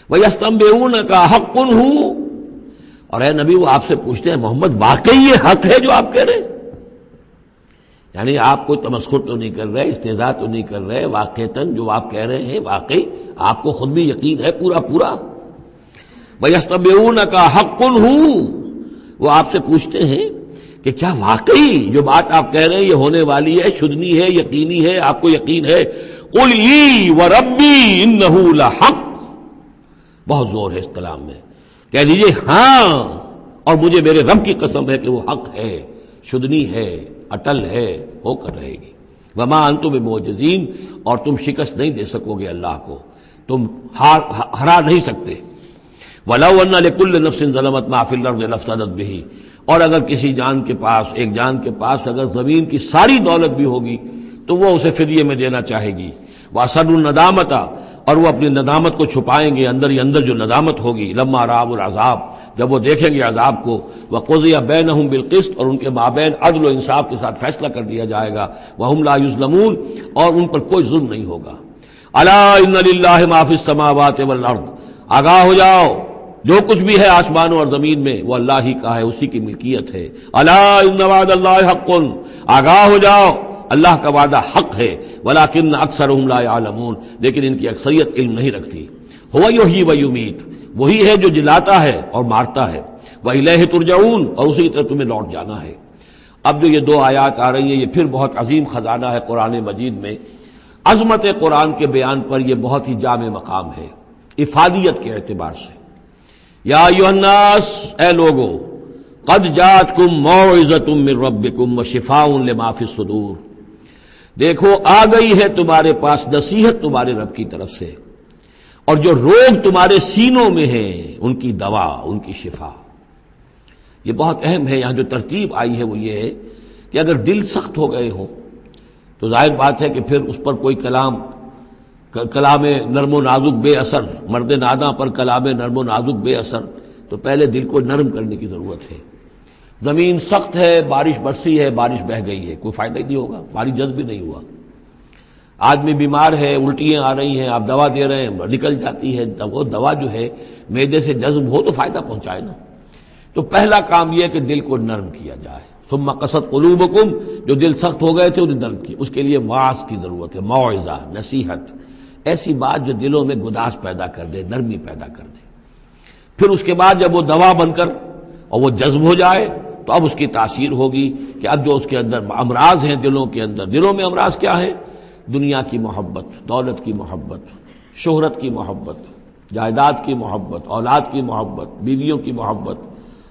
وَيَسْتَنبِئُونَكَ حَقٌّ هُوَ، اور اے نبی وہ آپ سے پوچھتے ہیں محمد واقعی یہ حق ہے جو آپ کہہ رہے ہیں؟ یعنی آپ کوئی تمسخر تو نہیں کر رہے، استہزاء تو نہیں کر رہے، واقعتاً جو آپ کہہ رہے ہیں واقعی آپ کو خود بھی یقین ہے پورا پورا؟ وَيَسْتَنبِئُونَكَ حَقٌّ هُوَ، وہ آپ سے پوچھتے ہیں کہ کیا واقعی جو بات آپ کہہ رہے ہیں یہ ہونے والی ہے، شدنی ہے، یقینی ہے، آپ کو یقین ہے؟ قُلْ ای وَرَبِّی إِنَّهُ لَحَقٌّ، بہت زور ہے اس کلام میں، کہہ دیجئے ہاں اور مجھے میرے رب کی قسم ہے کہ وہ حق ہے، شدنی ہے، اٹل ہے، ہو کر رہے گی. وما انتم بمعجزین، اور تم شکست نہیں دے سکو گے اللہ کو، تم ہرا نہیں سکتے. وَلَوْ أَنَّ لِكُلِّ نَفْسٍ ظَلَمَتْ مَا فِي الْأَرْضِ لَافْتَدَتْ بِهِ، اور اگر کسی جان کے پاس، ایک جان کے پاس اگر زمین کی ساری دولت بھی ہوگی تو وہ اسے فدیے میں دینا چاہے گی. وَأَسَرُّوا النَّدَامَةَ، اور وہ اپنی ندامت کو چھپائیں گے، اندر ہی اندر جو ندامت ہوگی. لما رأوا العذاب، جب وہ دیکھیں گے عذاب کو. وقضی بینہم بالقسط، اور ان کے مابین عدل و انصاف کے ساتھ فیصلہ کر دیا جائے گا. وہم لا یظلمون، اور ان پر کوئی ظلم نہیں ہوگا. الا ان للہ ما فی السماوات والارض، آگاہ ہو جاؤ جو کچھ بھی ہے آسمانوں اور زمین میں وہ اللہ ہی کا ہے، اسی کی ملکیت ہے. الا ان وعد اللہ حق، آگاہ ہو جاؤ اللہ کا وعدہ حق ہے. ولکن اکثرهم لا يعلمون، لیکن ان کی اکثریت علم نہیں رکھتی. هو یحیی و یمیت، وہی ہے جو جلاتا ہے اور مارتا ہے. وإلیہ ترجعون، اور اسی طرح تمہیں لوٹ جانا ہے. اب جو یہ دو آیات آ رہی ہیں یہ پھر بہت عظیم خزانہ ہے قرآن مجید میں. عظمت قرآن کے بیان پر یہ بہت ہی جامع مقام ہے افادیت کے اعتبار سے. یا ایھا الناس، اے لوگو، قد جاءتکم موعظۃ من ربکم وشفاء لما فی الصدور، دیکھو آ گئی ہے تمہارے پاس نصیحت تمہارے رب کی طرف سے، اور جو روگ تمہارے سینوں میں ہیں ان کی دوا، ان کی شفا. یہ بہت اہم ہے. یہاں جو ترتیب آئی ہے وہ یہ ہے کہ اگر دل سخت ہو گئے ہوں تو ظاہر بات ہے کہ پھر اس پر کوئی کلام نرم و نازک بے اثر، مرد ناداں پر کلام نرم و نازک بے اثر، تو پہلے دل کو نرم کرنے کی ضرورت ہے. زمین سخت ہے، بارش برسی ہے، بارش بہہ گئی ہے، کوئی فائدہ ہی نہیں ہوگا، بارش جذب بھی نہیں ہوا. آدمی بیمار ہے، الٹیاں آ رہی ہیں، آپ دوا دے رہے ہیں، نکل جاتی ہے. وہ دوا جو ہے معدے سے جذب ہو تو فائدہ پہنچائے نا. تو پہلا کام یہ ہے کہ دل کو نرم کیا جائے. ثم قست قلوبکم، جو دل سخت ہو گئے تھے انہیں نرم کیا. اس کے لیے واعظ کی ضرورت ہے، موعظہ، نصیحت، ایسی بات جو دلوں میں گداز پیدا کر دے، نرمی پیدا کر دے. پھر اس کے بعد جب وہ دوا بن کر اور وہ جذب ہو جائے تو اب اس کی تاثیر ہوگی کہ اب جو اس کے اندر امراض ہیں دلوں کے اندر، دلوں میں امراض کیا ہیں؟ دنیا کی محبت، دولت کی محبت، شہرت کی محبت، جائیداد کی محبت، اولاد کی محبت، بیویوں کی محبت،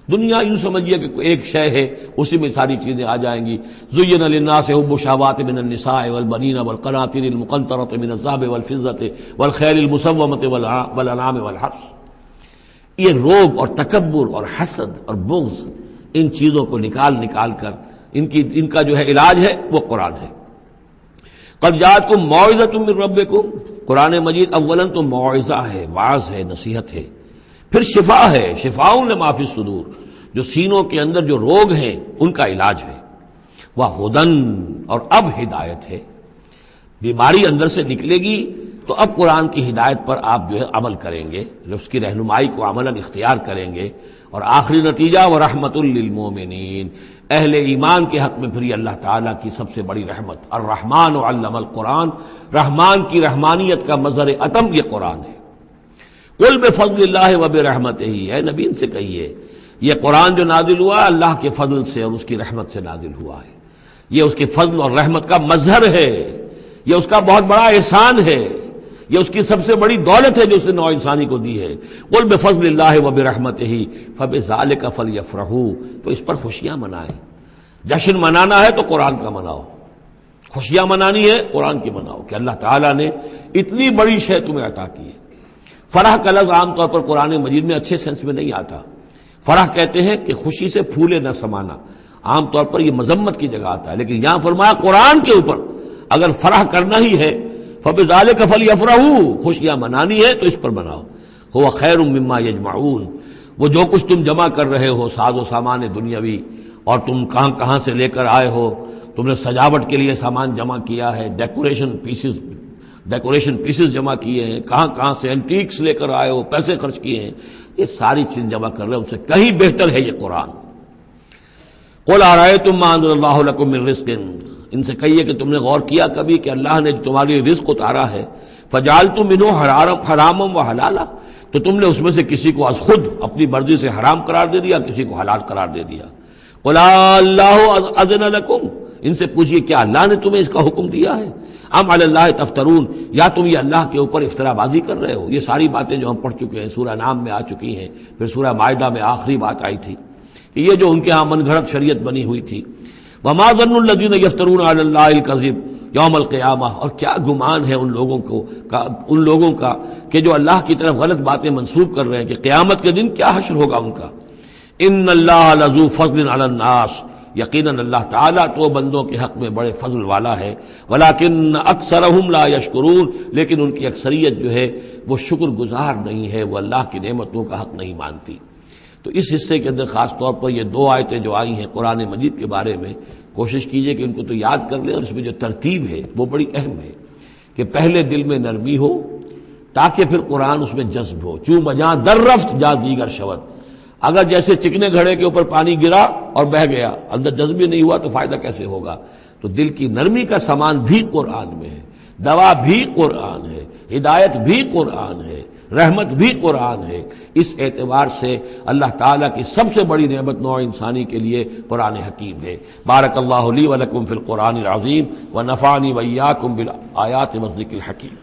دنیا یوں سمجھیے کہ ایک شے ہے، اسی میں ساری چیزیں آ جائیں گی. زین للناس حب الشہوات من النساء والبنین والقناطیر المقنطرۃ من الذهب والفضۃ والخیل المسومۃ والانعام والحرث. یہ روگ اور تکبر اور حسد اور بغض، ان چیزوں کو نکال کر ان کا جو ہے علاج ہے وہ قرآن ہے. قد جاءتکم موعظۃ من ربکم، قرآن مجید اولاً تو موعظہ ہے، واعظ ہے، نصیحت ہے، پھر شفا ہے، شفاء لما فی الصدور، جو سینوں کے اندر جو روگ ہیں ان کا علاج ہے. وہدن، اور اب ہدایت ہے. بیماری اندر سے نکلے گی تو اب قرآن کی ہدایت پر آپ جو ہے عمل کریں گے، اس کی رہنمائی کو عملاً اختیار کریں گے. اور آخری نتیجہ ورحمۃ للمومنین، اہل ایمان کے حق میں پھر یہ اللہ تعالیٰ کی سب سے بڑی رحمت. الرحمن علم القرآن، رحمان کی رحمانیت کا مظہر اتم یہ قرآن ہے. قل بفضل اللہ وبرحمتہ، اے نبی ان سے کہیے یہ قرآن جو نازل ہوا اللہ کے فضل سے اور اس کی رحمت سے نازل ہوا ہے. یہ اس کے فضل اور رحمت کا مظہر ہے، یہ اس کا بہت بڑا احسان ہے، یہ اس کی سب سے بڑی دولت ہے جو اس نے نوع انسانی کو دی ہے. قل بفضل اللہ وبرحمتہ فبذلک فلیفرحوا، تو اس پر خوشیاں منائیں. جشن منانا ہے تو قرآن کا مناؤ، خوشیاں منانی ہے قرآن کی مناؤ کہ اللہ تعالیٰ نے اتنی بڑی شے تمہیں عطا کی ہے. فرح کا لفظ عام طور پر قرآن مجید میں اچھے سینس میں نہیں آتا. فرح کہتے ہیں کہ خوشی سے پھولے نہ سمانا، عام طور پر یہ مذمت کی جگہ آتا ہے، لیکن یہاں فرمایا قرآن کے اوپر اگر فرح کرنا ہی ہے فبذلک فلیفرحوا، خوشیاں منانی ہے تو اس پر مناؤ. هو خیر مما یجمعون، وہ جو کچھ تم جمع کر رہے ہو ساز و سامان دنیاوی، اور تم کہاں کہاں سے لے کر آئے ہو، تم نے سجاوٹ کے لیے سامان جمع کیا ہے، ڈیکوریشن پیسز جمع کیے ہیں، کہاں کہاں سے اینٹیکس لے کر آئے ہو، پیسے خرچ کیے ہیں، یہ ساری چیز جمع کر رہے ہیں، ان سے کہیں بہتر ہے یہ قرآن. قل ارأیتم ما انزل اللہ لکم من رزق، ان سے کہیے کہ تم نے غور کیا کبھی کہ اللہ نے تمہارے لیے رزق اتارا ہے، فجعلتم منہ حراما وحلالا، تو تم نے اس میں سے کسی کو از خود اپنی مرضی سے حرام قرار دے دیا، کسی کو حلال قرار دے دیا. قل اللہ اذن لکم، ان سے پوچھئے کیا اللہ نے تمہیں اس کا حکم دیا ہے، ام علی اللہ تفترون، یا تم یہ اللہ کے اوپر افترا بازی کر رہے ہو. یہ ساری باتیں جو ہم پڑھ چکے ہیں سورہ نام میں آ چکی ہیں، پھر سورہ مائدہ میں آخری بات آئی تھی کہ یہ جو ان کے ہاں من گھڑت شریعت بنی ہوئی تھی. وما ظن الذین یفترون علی اللہ الکذب یوم القیامہ، اور کیا گمان ہے ان لوگوں کا کہ جو اللہ کی طرف غلط باتیں منسوب کر رہے ہیں کہ قیامت کے دن کیا حشر ہوگا ان کا. ان اللہ لذو فضل علی الناس، یقیناً اللہ تعالیٰ تو بندوں کے حق میں بڑے فضل والا ہے. ولیکن اکثرہم لا یشکرون، لیکن ان کی اکثریت جو ہے وہ شکر گزار نہیں ہے، وہ اللہ کی نعمتوں کا حق نہیں مانتی. تو اس حصے کے اندر خاص طور پر یہ دو آیتیں جو آئی ہیں قرآن مجید کے بارے میں، کوشش کیجئے کہ ان کو تو یاد کر لیں، اور اس میں جو ترتیب ہے وہ بڑی اہم ہے کہ پہلے دل میں نرمی ہو تاکہ پھر قرآن اس میں جذب ہو. چوں بجاں در رفت جا دیگر شود، اگر جیسے چکنے گھڑے کے اوپر پانی گرا اور بہہ گیا، اندر جذب نہیں ہوا تو فائدہ کیسے ہوگا. تو دل کی نرمی کا سامان بھی قرآن میں ہے، دوا بھی قرآن ہے، ہدایت بھی قرآن ہے، رحمت بھی قرآن ہے. اس اعتبار سے اللہ تعالیٰ کی سب سے بڑی نعمت نوع انسانی کے لیے قرآن حکیم ہے. بارک اللہ لی و لکم فی القرآن العظیم ونفعنی وإیاکم بالآیات والذکر الحکیم.